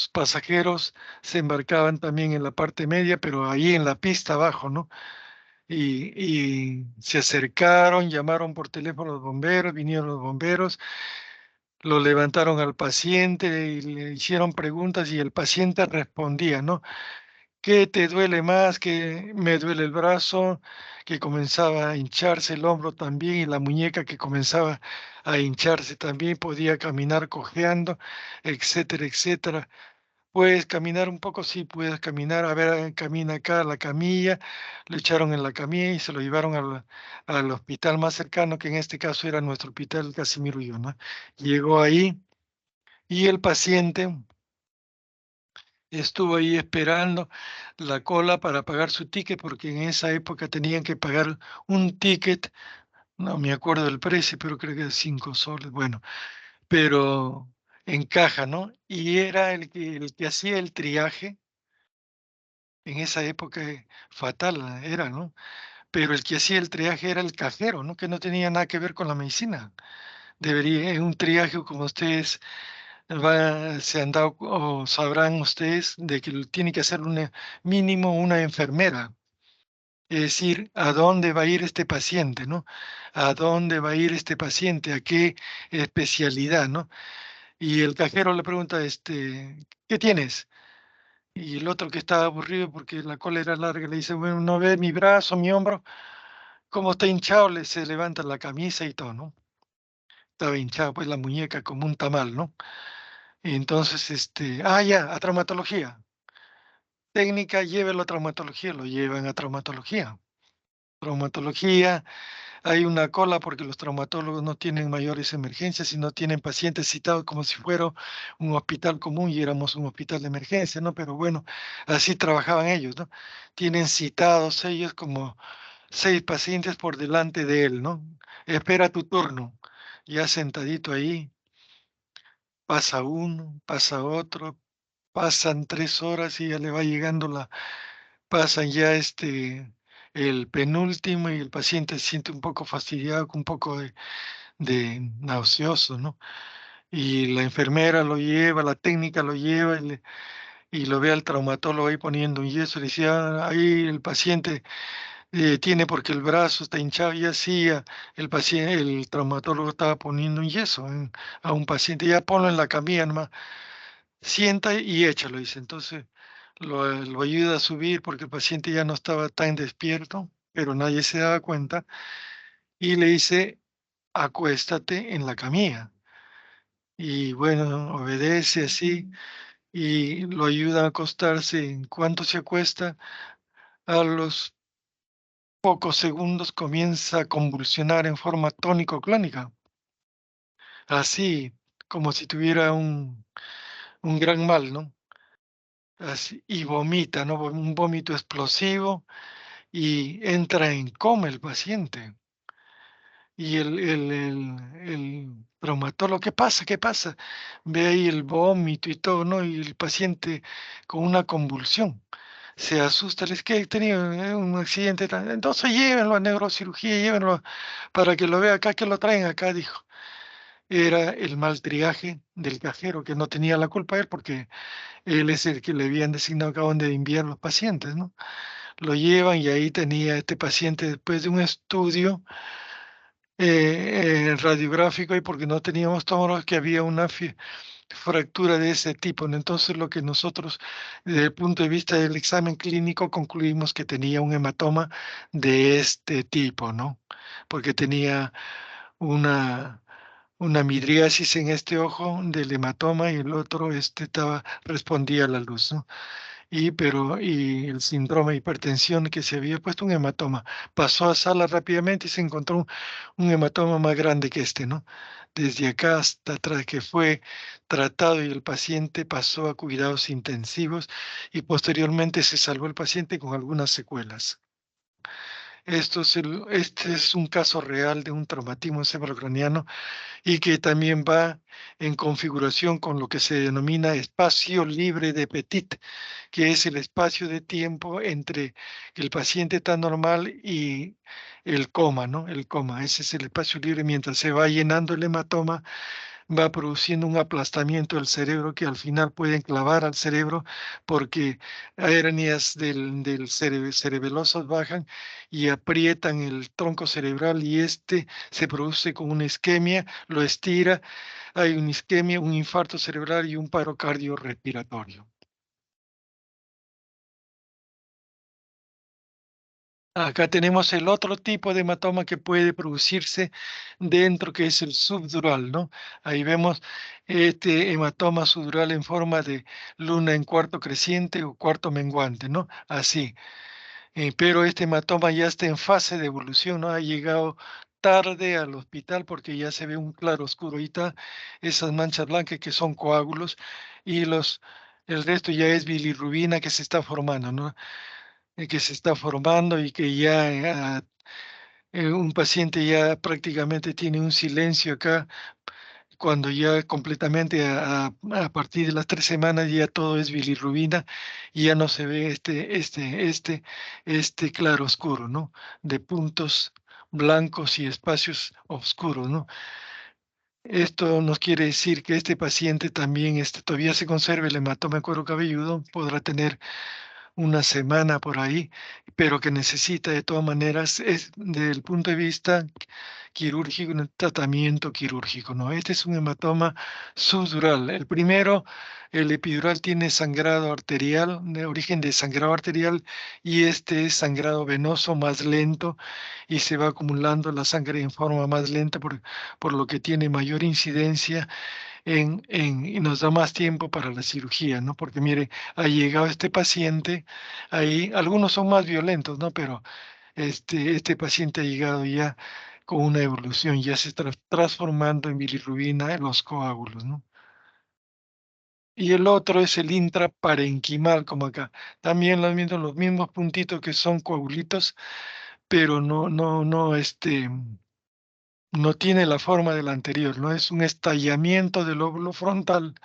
pasajeros se embarcaban también en la parte media, pero ahí en la pista abajo, ¿no? y se acercaron, llamaron por teléfono a los bomberos, vinieron los bomberos, lo levantaron al paciente y le hicieron preguntas y el paciente respondía, ¿no? ¿Qué te duele más? Que me duele el brazo, que comenzaba a hincharse el hombro también y la muñeca que comenzaba a hincharse también, podía caminar cojeando, etcétera, etcétera. Puedes caminar un poco, sí, puedes caminar. A ver, camina acá a la camilla. Le echaron en la camilla y se lo llevaron al hospital más cercano, que en este caso era nuestro hospital Casimiro Ullón, ¿no? Llegó ahí y el paciente estuvo ahí esperando la cola para pagar su ticket, porque en esa época tenían que pagar un ticket, no me acuerdo del precio, pero creo que es 5 soles, bueno, pero en caja, ¿no? Y era el que hacía el triaje. En esa época fatal era, ¿no? Pero el que hacía el triaje era el cajero, ¿no? Que no tenía nada que ver con la medicina. Debería, en un triaje como ustedes se han dado o sabrán ustedes de que lo tiene que hacer una mínimo una enfermera. Es decir, ¿a dónde va a ir este paciente, no? ¿A dónde va a ir este paciente? ¿A qué especialidad, no? Y el cajero le pregunta, ¿qué tienes? Y el otro que estaba aburrido porque la cola era larga le dice, bueno, no ve mi brazo, mi hombro, cómo está hinchado, le se levanta la camisa y todo, ¿no? Estaba hinchado pues la muñeca como un tamal, ¿no? Y entonces, ya, a traumatología. Técnica, llévelo a traumatología, lo llevan a traumatología. Traumatología, hay una cola porque los traumatólogos no tienen mayores emergencias, sino tienen pacientes citados como si fuera un hospital común y éramos un hospital de emergencia, ¿no? Pero bueno, así trabajaban ellos, ¿no? Tienen citados ellos como 6 pacientes por delante de él, ¿no? Espera tu turno. Ya sentadito ahí, pasa uno, pasa otro, pasan 3 horas y ya le va llegando pasan ya el penúltimo y el paciente se siente un poco fastidiado, con un poco de nauseoso, ¿no? Y la enfermera lo lleva, la técnica lo lleva y lo ve al traumatólogo ahí poniendo un yeso, le decía, ahí el paciente tiene porque el brazo está hinchado y así el paciente, el traumatólogo estaba poniendo un yeso a un paciente, ya ponlo en la camilla nomás, sienta y échalo, dice. Entonces lo ayuda a subir porque el paciente ya no estaba tan despierto, pero nadie se daba cuenta y le dice, acuéstate en la camilla. Y bueno, obedece así y lo ayuda a acostarse. En cuanto se acuesta, a los pocos segundos comienza a convulsionar en forma tónico-clónica, así como si tuviera un gran mal, ¿no? Así, y vomita, ¿no? Un vómito explosivo y entra en coma el paciente. Y el traumatólogo, ¿qué pasa? ¿Qué pasa? Ve ahí el vómito y todo, ¿no? Y el paciente con una convulsión. Se asusta, les que he tenido un accidente. Entonces llévenlo a neurocirugía, llévenlo para que lo vea acá, que lo traen acá, dijo. Era el mal triaje del cajero, que no tenía la culpa él, porque él es el que le habían designado a dónde enviar los pacientes, ¿no? Lo llevan y ahí tenía este paciente, después de un estudio radiográfico, y porque no teníamos tomógrafo, que había una fractura de ese tipo, ¿no? Entonces, lo que nosotros, desde el punto de vista del examen clínico, concluimos que tenía un hematoma de este tipo, ¿no? Porque tenía una, una midriasis en este ojo del hematoma y el otro respondía a la luz, ¿no? Y el síndrome de hipertensión, que se había puesto un hematoma. Pasó a sala rápidamente y se encontró un hematoma más grande que ¿no? Desde acá hasta atrás, que fue tratado y el paciente pasó a cuidados intensivos y posteriormente se salvó el paciente con algunas secuelas. Este es un caso real de un traumatismo encefalocraniano y que también va en configuración con lo que se denomina espacio libre de Petit, que es el espacio de tiempo entre que el paciente está normal y el coma, ¿no? El coma, ese es el espacio libre mientras se va llenando el hematoma, va produciendo un aplastamiento del cerebro que al final puede enclavar al cerebro porque hernias del cerebelosas bajan y aprietan el tronco cerebral y este se produce con una isquemia, lo estira, hay una isquemia, un infarto cerebral y un paro cardiorrespiratorio. Acá tenemos el otro tipo de hematoma que puede producirse dentro, que es el subdural, ¿no? Ahí vemos este hematoma subdural en forma de luna en cuarto creciente o cuarto menguante, ¿no? Así. Pero este hematoma ya está en fase de evolución, ¿no? Ha llegado tarde al hospital porque ya se ve un claro oscuro. Ahí está esas manchas blancas que son coágulos y el resto ya es bilirrubina que se está formando, ¿no? Que se está formando y que ya un paciente ya prácticamente tiene un silencio acá, cuando ya completamente a partir de las 3 semanas ya todo es bilirrubina y ya no se ve este claro oscuro, ¿no? De puntos blancos y espacios oscuros, ¿no? Esto nos quiere decir que este paciente también todavía se conserva el hematoma de cuero cabelludo, podrá tener una semana por ahí, pero que necesita de todas maneras, es desde el punto de vista quirúrgico, un tratamiento quirúrgico, ¿no? Este es un hematoma subdural. El primero, el epidural tiene sangrado arterial, de origen de sangrado arterial, y este es sangrado venoso más lento y se va acumulando la sangre en forma más lenta por lo que tiene mayor incidencia y nos da más tiempo para la cirugía, ¿no? Porque mire, ha llegado este paciente, ahí algunos son más violentos, ¿no? Pero este paciente ha llegado ya con una evolución, ya se está transformando en bilirrubina en los coágulos, ¿no? Y el otro es el intraparenquimal, como acá. También los mismos puntitos que son coagulitos, pero no tiene la forma del anterior, ¿no? Es un estallamiento del lóbulo frontal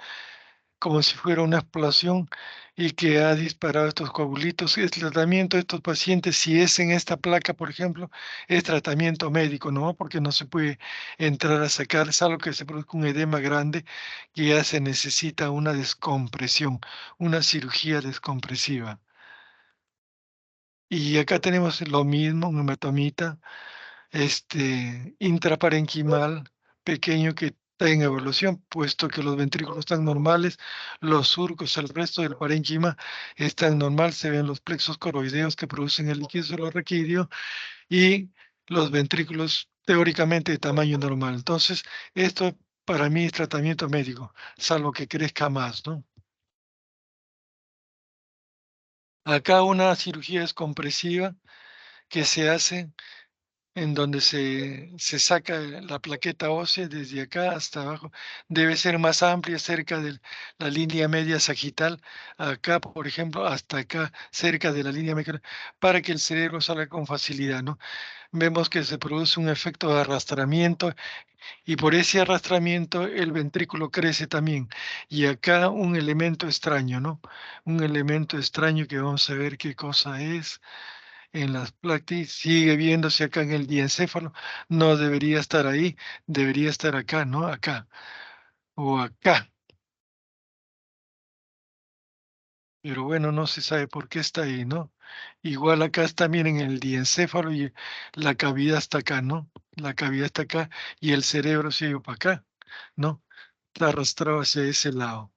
como si fuera una explosión y que ha disparado estos coagulitos. El tratamiento de estos pacientes, si es en esta placa, por ejemplo, es tratamiento médico, ¿no? Porque no se puede entrar a sacar, salvo que se produzca un edema grande, que ya se necesita una descompresión, una cirugía descompresiva. Y acá tenemos lo mismo, un hematomita intraparenquimal pequeño que está en evolución, puesto que los ventrículos están normales, los surcos, el resto del parénquima están normal, se ven los plexos coroideos que producen el líquido subarachnoideo y los ventrículos teóricamente de tamaño normal. Entonces, esto para mí es tratamiento médico, salvo que crezca más, ¿no? Acá una cirugía descompresiva que se hace en donde se saca la plaqueta ósea desde acá hasta abajo. Debe ser más amplia, cerca de la línea media sagital, acá, por ejemplo, hasta acá, cerca de la línea media, para que el cerebro salga con facilidad, ¿no? Vemos que se produce un efecto de arrastramiento y por ese arrastramiento el ventrículo crece también. Y acá un elemento extraño, ¿no? Un elemento extraño que vamos a ver qué cosa es en las placas, sigue viéndose acá en el diencéfalo, no debería estar ahí, debería estar acá, ¿no? Acá o acá, pero bueno, no se sabe por qué está ahí, ¿no? Igual acá está, miren, el diencéfalo y la cavidad está acá, ¿no? La cavidad está acá y el cerebro se ido para acá, ¿no? Está arrastrado hacia ese lado.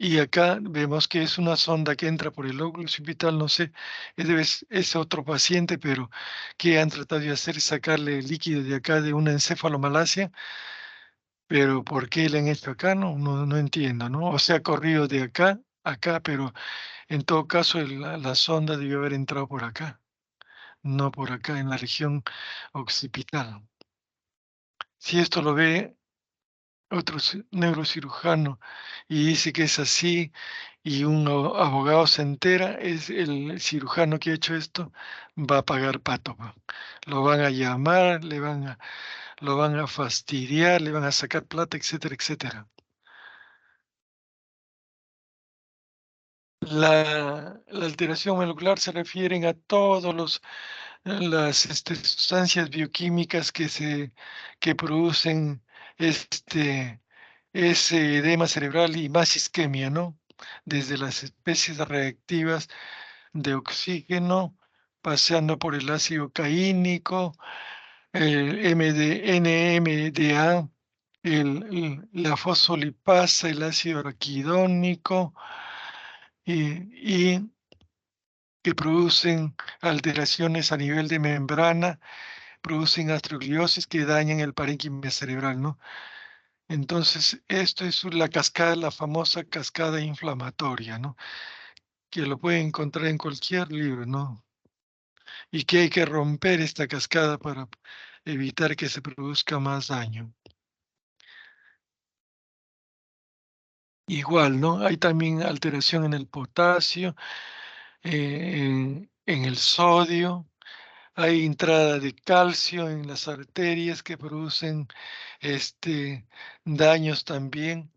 Y acá vemos que es una sonda que entra por el lóbulo occipital, no sé, es otro paciente, pero que han tratado de hacer es sacarle el líquido de acá de una encefalomalacia, pero ¿por qué le han hecho acá? No entiendo, ¿no? O sea, ha corrido de acá a acá, pero en todo caso la sonda debió haber entrado por acá, no por acá en la región occipital. Si esto lo ve otro neurocirujano y dice que es así, y un abogado se entera, es el cirujano que ha hecho esto, va a pagar pato. Lo van a llamar, lo van a fastidiar, le van a sacar plata, etcétera, etcétera. La alteración molecular se refieren a todos las sustancias bioquímicas que producen este, ese edema cerebral y más isquemia, ¿no? Desde las especies reactivas de oxígeno, pasando por el ácido caínico, el NMDA, la fosfolipasa, el ácido araquidónico, y que producen alteraciones a nivel de membrana, producen astrogliosis que dañan el parénquima cerebral, ¿no? Entonces, esto es la cascada, la famosa cascada inflamatoria, ¿no? Que lo pueden encontrar en cualquier libro, ¿no? Y que hay que romper esta cascada para evitar que se produzca más daño. Igual, ¿no? Hay también alteración en el potasio, en el sodio, hay entrada de calcio en las arterias que producen daños también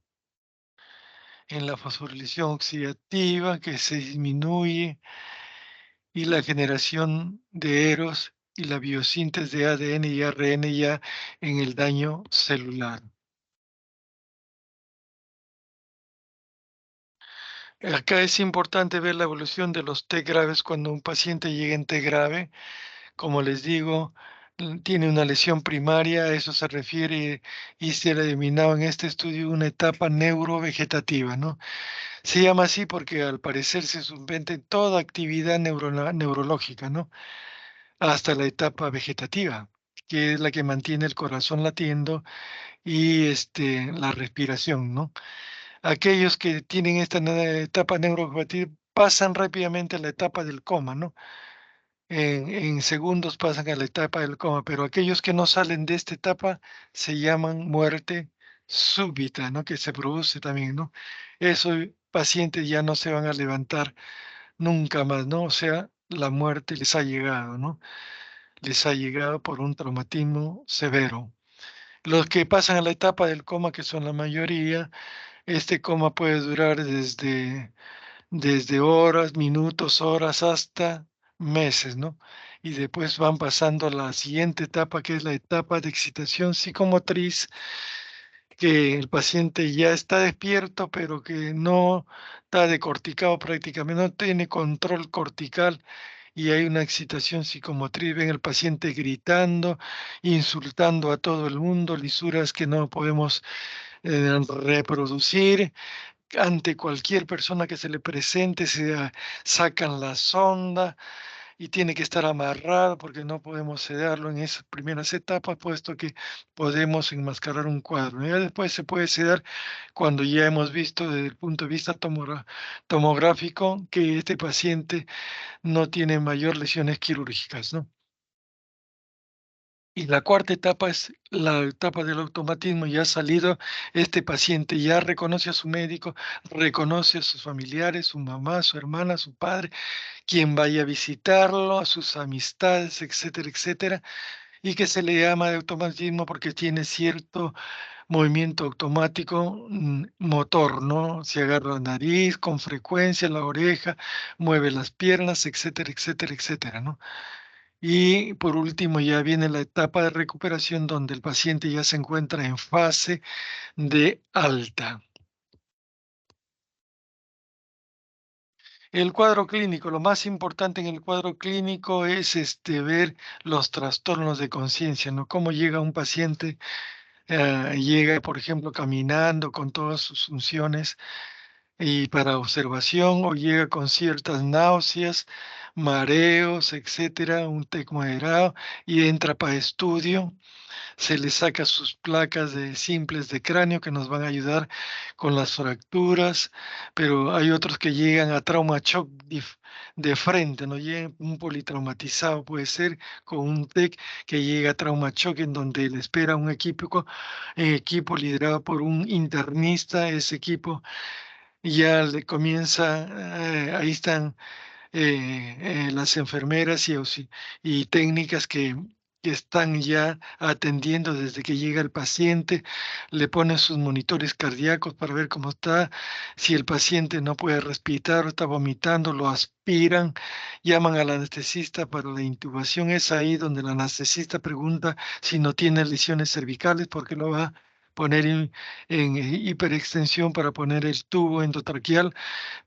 en la fosforilación oxidativa que se disminuye y la generación de eros y la biosíntesis de ADN y ARN ya en el daño celular. Acá es importante ver la evolución de los T graves cuando un paciente llega en T grave. Como les digo, tiene una lesión primaria, a eso se refiere y se le ha denominado en este estudio una etapa neurovegetativa, ¿no? Se llama así porque al parecer se suspende toda actividad neurológica, ¿no? Hasta la etapa vegetativa, que es la que mantiene el corazón latiendo y la respiración, ¿no? Aquellos que tienen esta etapa neurovegetativa pasan rápidamente a la etapa del coma, ¿no? En segundos pasan a la etapa del coma, pero aquellos que no salen de esta etapa se llaman muerte súbita, ¿no? Que se produce también, ¿no? Esos pacientes ya no se van a levantar nunca más, ¿no? O sea, la muerte les ha llegado, ¿no? Les ha llegado por un traumatismo severo. Los que pasan a la etapa del coma, que son la mayoría, este coma puede durar desde horas, minutos, horas, hasta meses, ¿no? Y después van pasando a la siguiente etapa, que es la etapa de excitación psicomotriz, que el paciente ya está despierto, pero que no está decorticado prácticamente, no tiene control cortical y hay una excitación psicomotriz. Ven el paciente gritando, insultando a todo el mundo, lisuras que no podemos reproducir ante cualquier persona que se le presente, sacan la sonda y tiene que estar amarrado porque no podemos sedarlo en esas primeras etapas, puesto que podemos enmascarar un cuadro. Ya después se puede sedar cuando ya hemos visto desde el punto de vista tomográfico que este paciente no tiene mayor lesiones quirúrgicas, ¿no? Y la cuarta etapa es la etapa del automatismo. Ya ha salido, este paciente ya reconoce a su médico, reconoce a sus familiares, su mamá, su hermana, su padre, quien vaya a visitarlo, a sus amistades, etcétera, etcétera, y que se le llama de automatismo porque tiene cierto movimiento automático motor, ¿no? Se agarra la nariz con frecuencia, la oreja, mueve las piernas, etcétera, etcétera, etcétera, ¿no? Y por último, ya viene la etapa de recuperación donde el paciente ya se encuentra en fase de alta. El cuadro clínico, lo más importante en el cuadro clínico es ver los trastornos de conciencia, ¿no? Cómo llega un paciente, llega, por ejemplo, caminando con todas sus funciones y para observación, o llega con ciertas náuseas, mareos, etcétera, un TEC moderado y entra para estudio. Se le saca sus placas de simples de cráneo que nos van a ayudar con las fracturas, pero hay otros que llegan a trauma shock de frente, no llegan un politraumatizado, puede ser con un TEC que llega a trauma shock en donde le espera un equipo liderado por un internista. Ese equipo ya le comienza, ahí están las enfermeras y técnicas que están ya atendiendo desde que llega el paciente, le ponen sus monitores cardíacos para ver cómo está, si el paciente no puede respirar o está vomitando, lo aspiran, llaman al anestesista para la intubación. Es ahí donde el anestesista pregunta si no tiene lesiones cervicales porque lo va poner en hiperextensión para poner el tubo endotraqueal,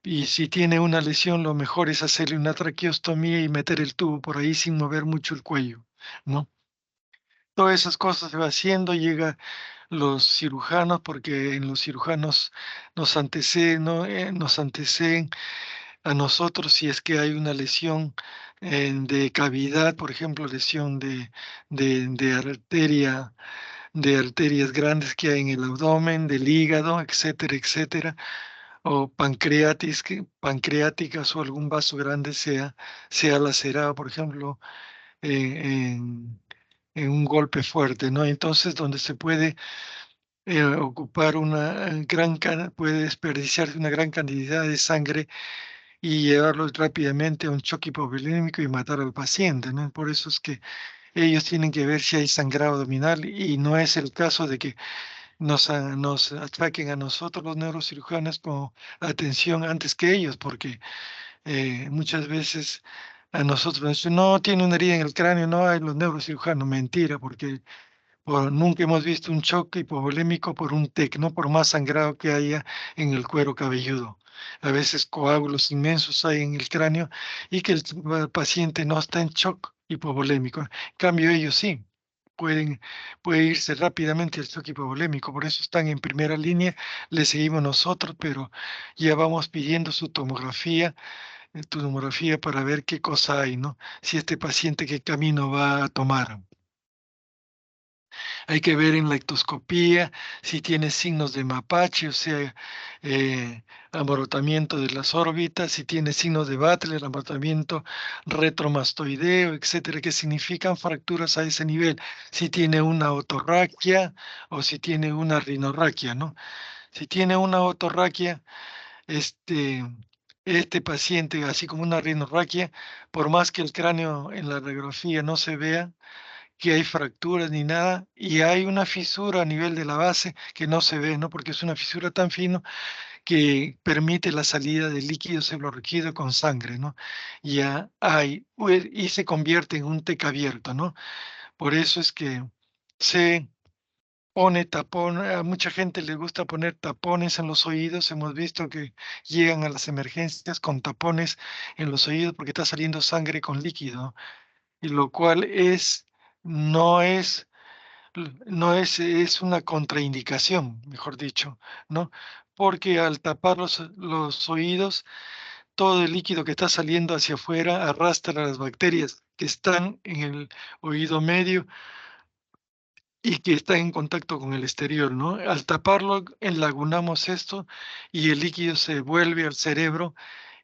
y si tiene una lesión, lo mejor es hacerle una traqueostomía y meter el tubo por ahí sin mover mucho el cuello, ¿no? Todas esas cosas se va haciendo, llega los cirujanos, porque en los cirujanos nos anteceden a nosotros si es que hay una lesión de cavidad, por ejemplo, lesión de arteria, de arterias grandes que hay en el abdomen, del hígado, etcétera, etcétera, o pancreáticas o algún vaso grande sea lacerado, por ejemplo, en, en un golpe fuerte, ¿no? Entonces, donde se puede ocupar puede desperdiciarse una gran cantidad de sangre y llevarlo rápidamente a un choque hipovolémico y matar al paciente, ¿no? Por eso es que ellos tienen que ver si hay sangrado abdominal, y no es el caso de que nos ataquen a nosotros los neurocirujanos con atención antes que ellos, porque muchas veces a nosotros nos dicen, no, tiene una herida en el cráneo, no hay los neurocirujanos, mentira, porque nunca hemos visto un choque hipovolémico por un TEC, no por más sangrado que haya en el cuero cabelludo. A veces coágulos inmensos hay en el cráneo y que el paciente no está en shock hipovolémico. En cambio, ellos sí. Pueden, puede irse rápidamente el choque hipovolémico, por eso están en primera línea, le seguimos nosotros, pero ya vamos pidiendo su tomografía para ver qué cosa hay, ¿no? Si este paciente qué camino va a tomar. Hay que ver en la ectoscopía si tiene signos de mapache, o sea, eh, aborotamiento de las órbitas, si tiene signos de Butler, aborotamiento retromastoideo, etcétera, que significan fracturas a ese nivel. Si tiene una otorraquia o si tiene una rinorraquia, ¿no? Si tiene una otorraquia, este, este paciente, así como una rinorraquia, por más que el cráneo en la radiografía no se vea que hay fracturas ni nada, y hay una fisura a nivel de la base que no se ve, ¿no? Porque es una fisura tan fino que permite la salida de líquido cefalorraquídeo con sangre, ¿no? Ya hay, y se convierte en un TEC abierto, ¿no? Por eso es que se pone tapón, a mucha gente le gusta poner tapones en los oídos, hemos visto que llegan a las emergencias con tapones en los oídos porque está saliendo sangre con líquido, y lo cual no es es una contraindicación, mejor dicho, ¿no? Porque al tapar los oídos, todo el líquido que está saliendo hacia afuera arrastra a las bacterias que están en el oído medio y que están en contacto con el exterior, ¿no? Al taparlo, enlagunamos esto y el líquido se vuelve al cerebro,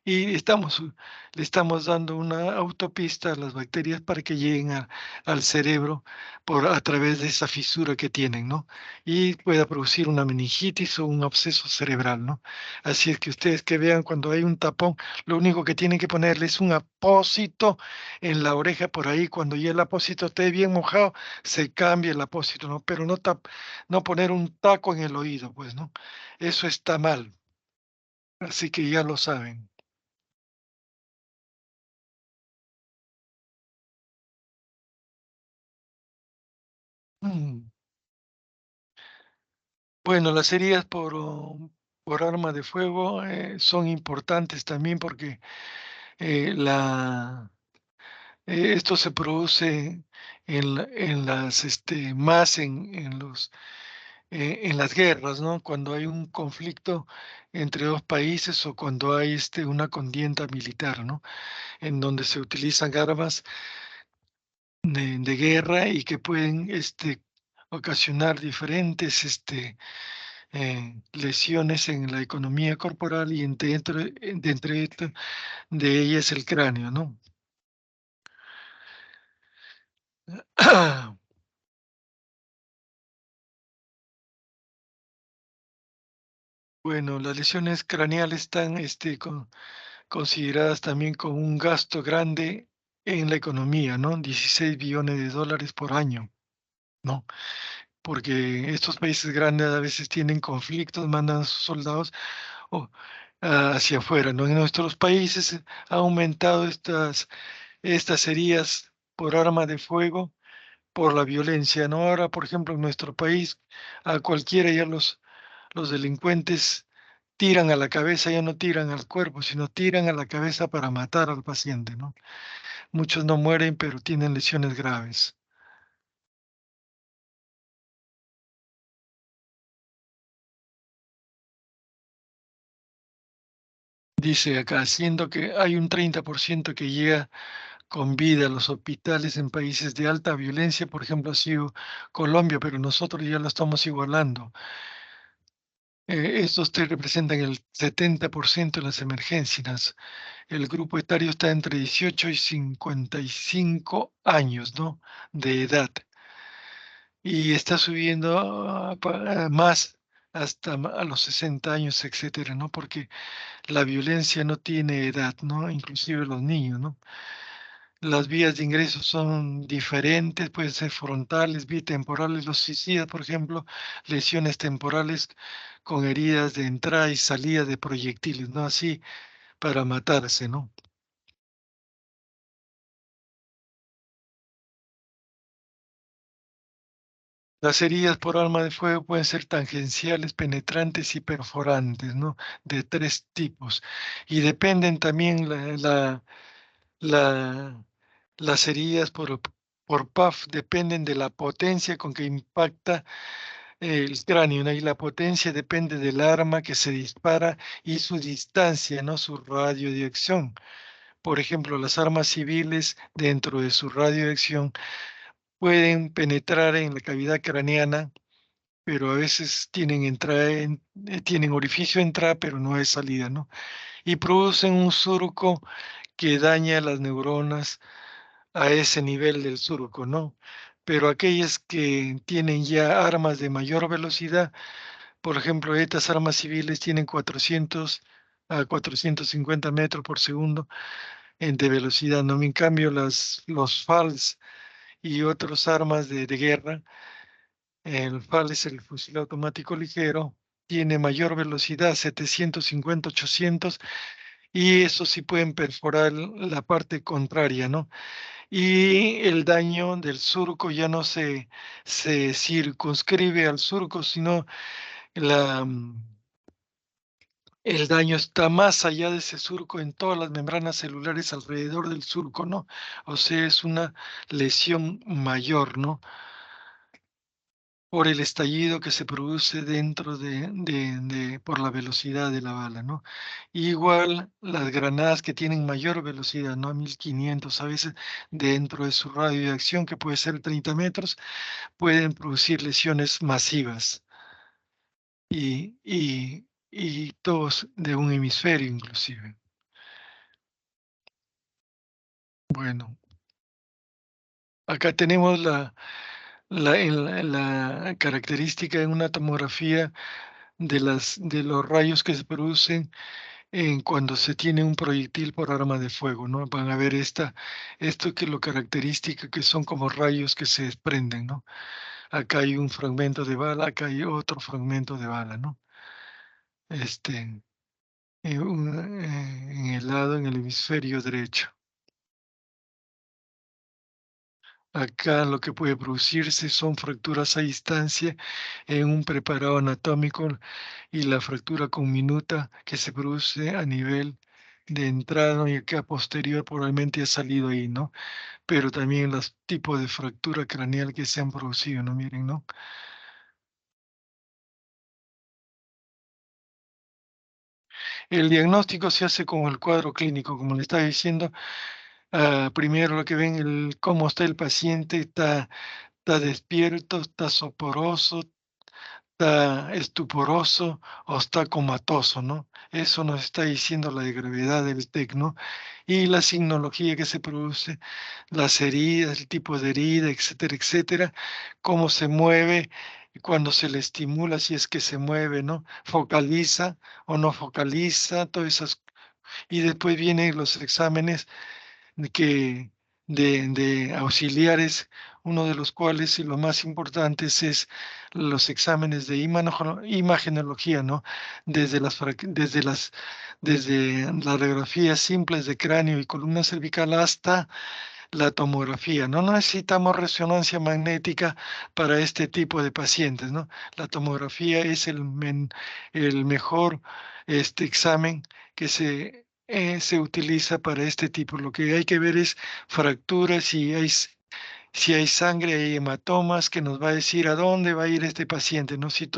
y le estamos dando una autopista a las bacterias para que lleguen al cerebro a través de esa fisura que tienen, ¿no? Y pueda producir una meningitis o un absceso cerebral, ¿no? Así es que ustedes que vean cuando hay un tapón, lo único que tienen que ponerle es un apósito en la oreja por ahí. Cuando ya el apósito esté bien mojado, se cambia el apósito, ¿no? Pero no poner un taco en el oído, pues, ¿no? Eso está mal. Así que ya lo saben. Mm. Bueno, las heridas por arma de fuego son importantes también porque esto se produce más en las guerras, ¿no? Cuando hay un conflicto entre dos países o cuando hay una contienda militar, ¿no? En donde se utilizan armas de guerra y que pueden ocasionar diferentes lesiones en la economía corporal, y de ellas el cráneo, ¿no? Bueno, las lesiones craneales están consideradas también como un gasto grande en la economía, ¿no? 16 billones de dólares por año, ¿no? Porque estos países grandes a veces tienen conflictos, mandan a sus soldados o, hacia afuera, ¿no? En nuestros países ha aumentado estas heridas por arma de fuego por la violencia, ¿no? Ahora, por ejemplo, en nuestro país, a cualquiera ya los delincuentes tiran a la cabeza, ya no tiran al cuerpo, sino tiran a la cabeza para matar al paciente, ¿no? Muchos no mueren, pero tienen lesiones graves. Dice acá, siendo que hay un 30% que llega con vida a los hospitales en países de alta violencia, por ejemplo, ha sido Colombia, pero nosotros ya lo estamos igualando. Estos te representan el 70% de las emergencias. El grupo etario está entre 18 y 55 años, ¿no? De edad. Y está subiendo más hasta a los 60 años, etcétera, ¿no? Porque la violencia no tiene edad, ¿no? Inclusive los niños, ¿no? Las vías de ingreso son diferentes, pueden ser frontales, bitemporales, los suicidas, por ejemplo, lesiones temporales con heridas de entrada y salida de proyectiles, ¿no? Así para matarse, ¿no? Las heridas por arma de fuego pueden ser tangenciales, penetrantes y perforantes, ¿no? De tres tipos. Y dependen también la- las heridas por PAF, dependen de la potencia con que impacta el cráneo, ¿no? Y la potencia depende del arma que se dispara y su distancia, ¿no? Su radiodirección. Por ejemplo, las armas civiles, dentro de su radiodirección, pueden penetrar en la cavidad craneana, pero a veces tienen tienen orificio de entrada, pero no de salida, ¿no? Y producen un surco que daña las neuronas a ese nivel del surco, ¿no? Pero aquellas que tienen ya armas de mayor velocidad, por ejemplo, estas armas civiles tienen 400 a 450 metros por segundo de velocidad, ¿no? En cambio, los FALS y otras armas de guerra, el FAL es el fusil automático ligero, tiene mayor velocidad, 750, 800, y eso sí pueden perforar la parte contraria, ¿no? Y el daño del surco ya no se circunscribe al surco, sino la, el daño está más allá de ese surco en todas las membranas celulares alrededor del surco, ¿no? O sea, es una lesión mayor, ¿no? Por el estallido que se produce dentro por la velocidad de la bala, ¿no? Igual las granadas que tienen mayor velocidad, ¿no? 1500 a veces dentro de su radio de acción, que puede ser 30 metros, pueden producir lesiones masivas y todos de un hemisferio inclusive. Bueno, acá tenemos la característica en una tomografía de los rayos que se producen cuando se tiene un proyectil por arma de fuego, ¿no? Van a ver esto que lo característica que son como rayos que se desprenden, ¿no? Acá hay un fragmento de bala, acá hay otro fragmento de bala, ¿no? Este, en el lado, en el hemisferio derecho. Acá lo que puede producirse son fracturas a distancia en un preparado anatómico y la fractura conminuta que se produce a nivel de entrada y que a posterior probablemente ha salido ahí, ¿no? Pero también los tipos de fractura craneal que se han producido, ¿no? Miren, ¿no? El diagnóstico se hace con el cuadro clínico, como le estaba diciendo. Primero lo que ven, cómo está el paciente, está despierto, está soporoso, está estuporoso o está comatoso, ¿no? Eso nos está diciendo la gravedad del TEC, ¿no? Y la signología que se produce, las heridas, el tipo de herida, etcétera, etcétera, cómo se mueve, y cuando se le estimula, si es que se mueve, ¿no? Focaliza o no focaliza, todas esas. Y después vienen los exámenes que de auxiliares, uno de los cuales y los más importantes es los exámenes de imagenología, ¿no? Desde las radiografías simples de cráneo y columna cervical hasta la tomografía. No necesitamos resonancia magnética para este tipo de pacientes, ¿no? La tomografía es el mejor examen que se utiliza para este tipo. Lo que hay que ver es fracturas, si hay sangre, hay hematomas, que nos va a decir a dónde va a ir este paciente, ¿no? Si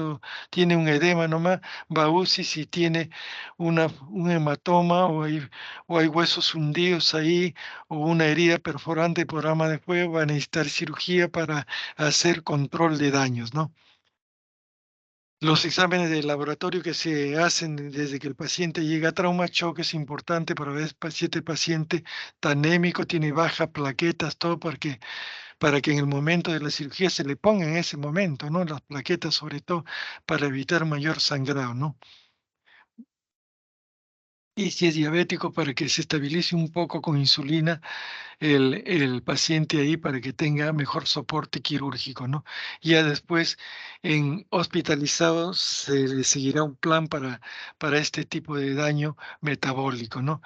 tiene un edema nomás, va a UCI. Si tiene un hematoma o hay huesos hundidos ahí o una herida perforante por arma de fuego, va a necesitar cirugía para hacer control de daños, ¿no? Los exámenes de laboratorio que se hacen desde que el paciente llega a trauma shock es importante para ver si este paciente está anémico, tiene bajas plaquetas, todo para que en el momento de la cirugía se le ponga en ese momento, ¿no? Las plaquetas, sobre todo, para evitar mayor sangrado, ¿no? Y si es diabético, para que se estabilice un poco con insulina el paciente ahí, para que tenga mejor soporte quirúrgico, ¿no? Ya después, en hospitalizados, se le seguirá un plan para este tipo de daño metabólico, ¿no?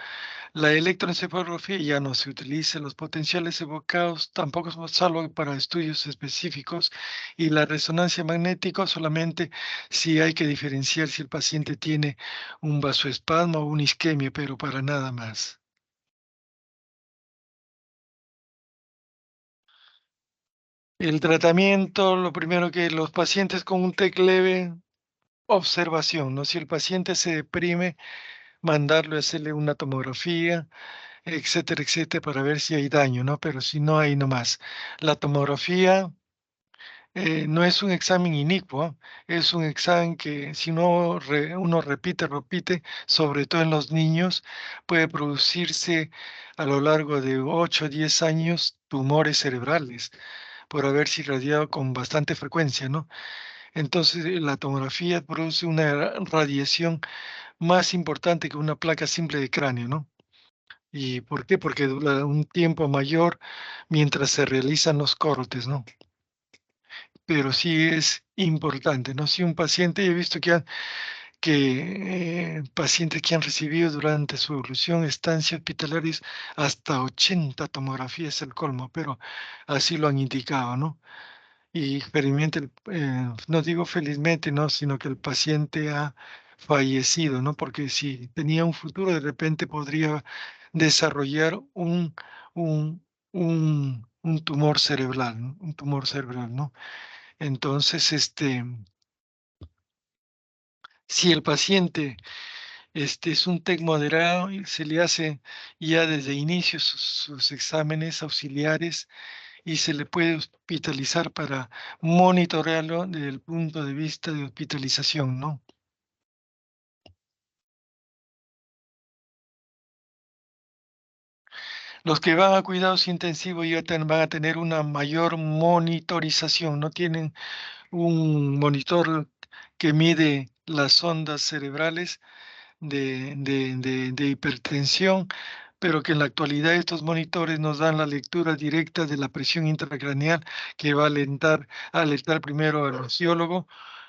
La electroencefalografía ya no se utiliza, los potenciales evocados tampoco son salvo para estudios específicos, y la resonancia magnética solamente si hay que diferenciar si el paciente tiene un vasoespasmo o una isquemia, pero para nada más. El tratamiento, lo primero, que los pacientes con un TEC leve, observación, ¿no? Si el paciente se deprime, mandarlo a hacerle una tomografía, etcétera, etcétera, para ver si hay daño, ¿no? Pero si no hay, no más. La tomografía no es un examen inicuo, ¿ah? Es un examen que, si uno repite, sobre todo en los niños, puede producirse a lo largo de 8 o 10 años tumores cerebrales por haberse irradiado con bastante frecuencia, ¿no? Entonces, la tomografía produce una radiación más importante que una placa simple de cráneo, ¿no? ¿Y por qué? Porque dura un tiempo mayor mientras se realizan los cortes, ¿no? Pero sí es importante, ¿no? Si un paciente, he visto que pacientes que han recibido durante su evolución estancias hospitalarias hasta 80 tomografías, el colmo, pero así lo han indicado, ¿no? Y felizmente, no digo felizmente, no, sino que el paciente ha fallecido, ¿no? Porque si tenía un futuro, de repente podría desarrollar un tumor cerebral, ¿no? Un tumor cerebral, ¿no? Entonces, si el paciente es un TEC moderado, y se le hace ya desde inicio sus exámenes auxiliares, y se le puede hospitalizar para monitorearlo desde el punto de vista de hospitalización, ¿no? Los que van a cuidados intensivos ya van a tener una mayor monitorización, no tienen un monitor que mide las ondas cerebrales de hipertensión, pero que en la actualidad estos monitores nos dan la lectura directa de la presión intracraneal, que va a alertar primero al luciólogo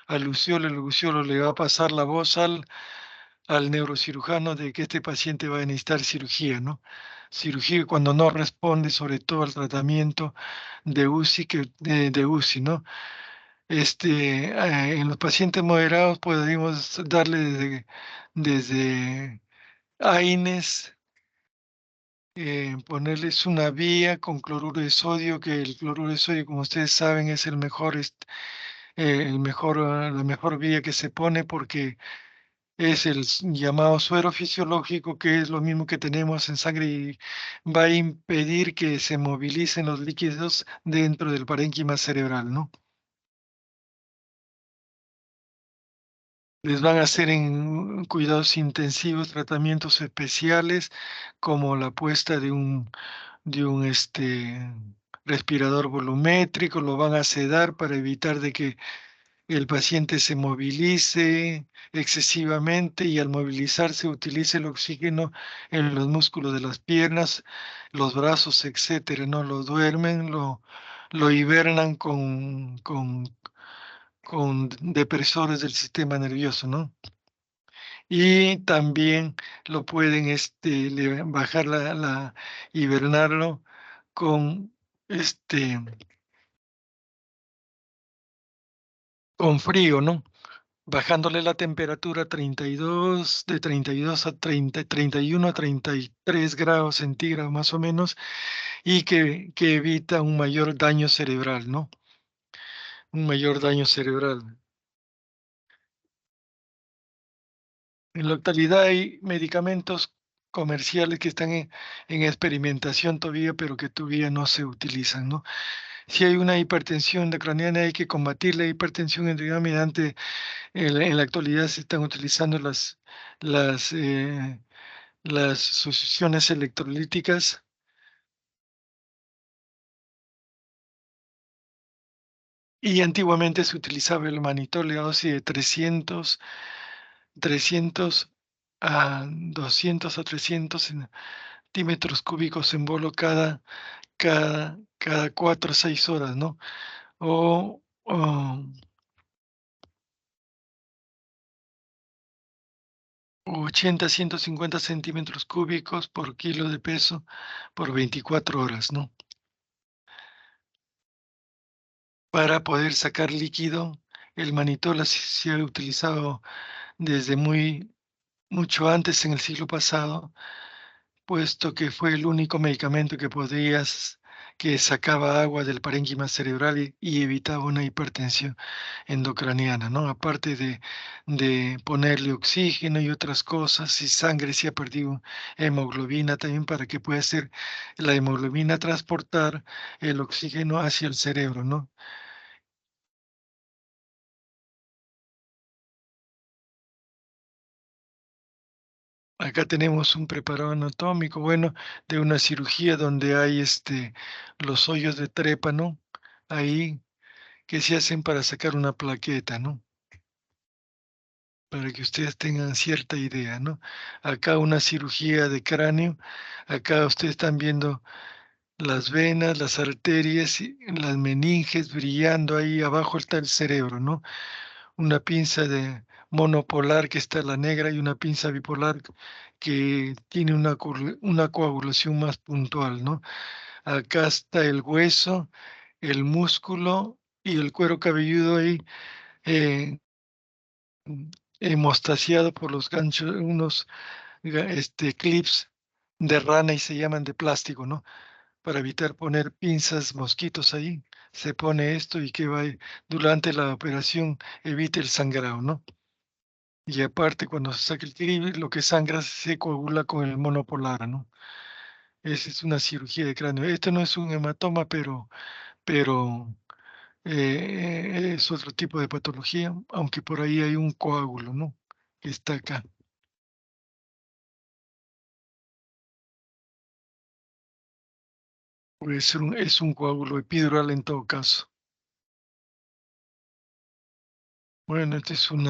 le va a pasar la voz al neurocirujano de que este paciente va a necesitar cirugía, ¿no? Cirugía cuando no responde, sobre todo al tratamiento de UCI, de UCI, ¿no? En los pacientes moderados podemos darle desde AINES, ponerles una vía con cloruro de sodio, que el cloruro de sodio, como ustedes saben, es la mejor vía que se pone, porque es el llamado suero fisiológico, que es lo mismo que tenemos en sangre, y va a impedir que se movilicen los líquidos dentro del parénquima cerebral, ¿no? Les van a hacer en cuidados intensivos tratamientos especiales, como la puesta de un respirador volumétrico. Lo van a sedar para evitar de que el paciente se movilice excesivamente, y al movilizarse utilice el oxígeno en los músculos de las piernas, los brazos, etcétera, ¿no? Lo duermen, lo hibernan con depresores del sistema nervioso, ¿no? Y también lo pueden bajar hibernarlo con, con frío, ¿no? Bajándole la temperatura a 32, de 32 a 30, 31 a 33 grados centígrados más o menos, y que evita un mayor daño cerebral, ¿no? Un mayor daño cerebral. En la actualidad hay medicamentos comerciales que están en experimentación todavía, pero que todavía no se utilizan, ¿no? Si hay una hipertensión intracraniana, hay que combatir la hipertensión intracraniana mediante, en la actualidad se están utilizando las, eh, las sucesiones electrolíticas, y antiguamente se utilizaba el mannitol de dosis de 300 a 200 a 300 centímetros cúbicos en bolo cada 4 o 6 horas, ¿no? O 80 a 150 centímetros cúbicos por kilo de peso por 24 horas, ¿no? Para poder sacar líquido, el manitol se ha utilizado desde mucho antes en el siglo pasado, puesto que fue el único medicamento que sacaba agua del parénquima cerebral y evitaba una hipertensión endocraniana, ¿no? Aparte de ponerle oxígeno y otras cosas, y sangre si ha perdido hemoglobina también para que pueda hacer la hemoglobina transportar el oxígeno hacia el cerebro, ¿no? Acá tenemos un preparado anatómico, bueno, de una cirugía donde hay los hoyos de trépano ahí que se hacen para sacar una plaqueta, ¿no? Para que ustedes tengan cierta idea, ¿no? Acá una cirugía de cráneo, acá ustedes están viendo las venas, las arterias, y las meninges brillando ahí abajo está el cerebro, ¿no? Una pinza de monopolar que está la negra y una pinza bipolar que tiene una coagulación más puntual, ¿no? Acá está el hueso, el músculo y el cuero cabelludo ahí eh, hemostaciado por los ganchos, unos clips de rana y se llaman de plástico, ¿no? Para evitar poner pinzas, mosquitos ahí, se pone esto y que va durante la operación evite el sangrado, ¿no? Y aparte, cuando se saca el clip, lo que sangra se coagula con el monopolar, ¿no? Esa es una cirugía de cráneo. Esto no es un hematoma, pero es otro tipo de patología, aunque por ahí hay un coágulo, ¿no? Que está acá. Puede ser es un coágulo epidural en todo caso. Bueno, este es un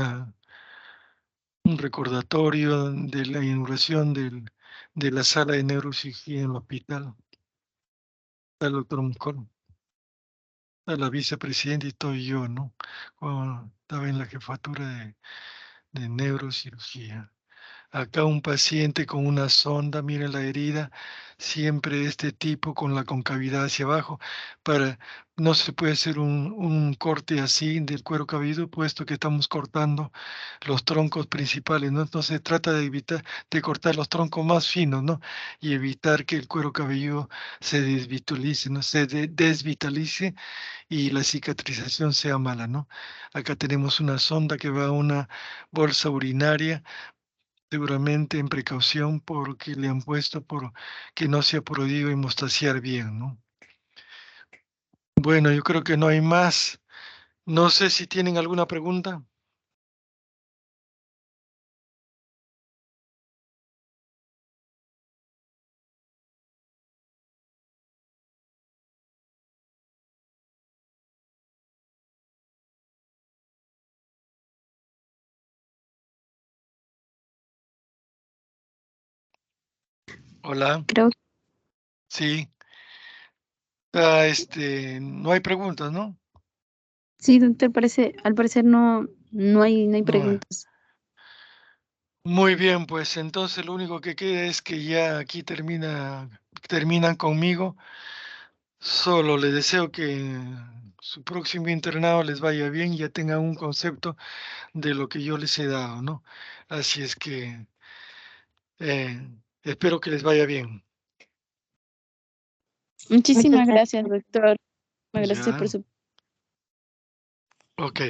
recordatorio de la inauguración de la sala de neurocirugía en el hospital. Está el doctor Muscón, está la vicepresidenta y estoy yo, ¿no? Cuando estaba en la jefatura de neurocirugía. Acá un paciente con una sonda, miren la herida, siempre de este tipo con la concavidad hacia abajo, para, no se puede hacer un corte así del cuero cabelludo, puesto que estamos cortando los troncos principales, ¿no? Entonces se trata de evitar, de cortar los troncos más finos, ¿no? Y evitar que el cuero cabelludo se desvitalice, ¿no? Desvitalice y la cicatrización sea mala, ¿no? Acá tenemos una sonda que va a una bolsa urinaria, seguramente en precaución porque le han puesto por que no se ha podido hemostaciar bien, ¿no? Bueno, yo creo que no hay más. No sé si tienen alguna pregunta. Hola, Creo, sí. No hay preguntas, ¿no? sí, doctor, al parecer no hay No. preguntas. Muy bien, pues entonces lo único que queda es que ya aquí terminan conmigo. Solo les deseo que su próximo internado les vaya bien y ya tengan un concepto de lo que yo les he dado, ¿no? Así es que espero que les vaya bien. Muchísimas gracias, doctor. Gracias por Ya, su ok.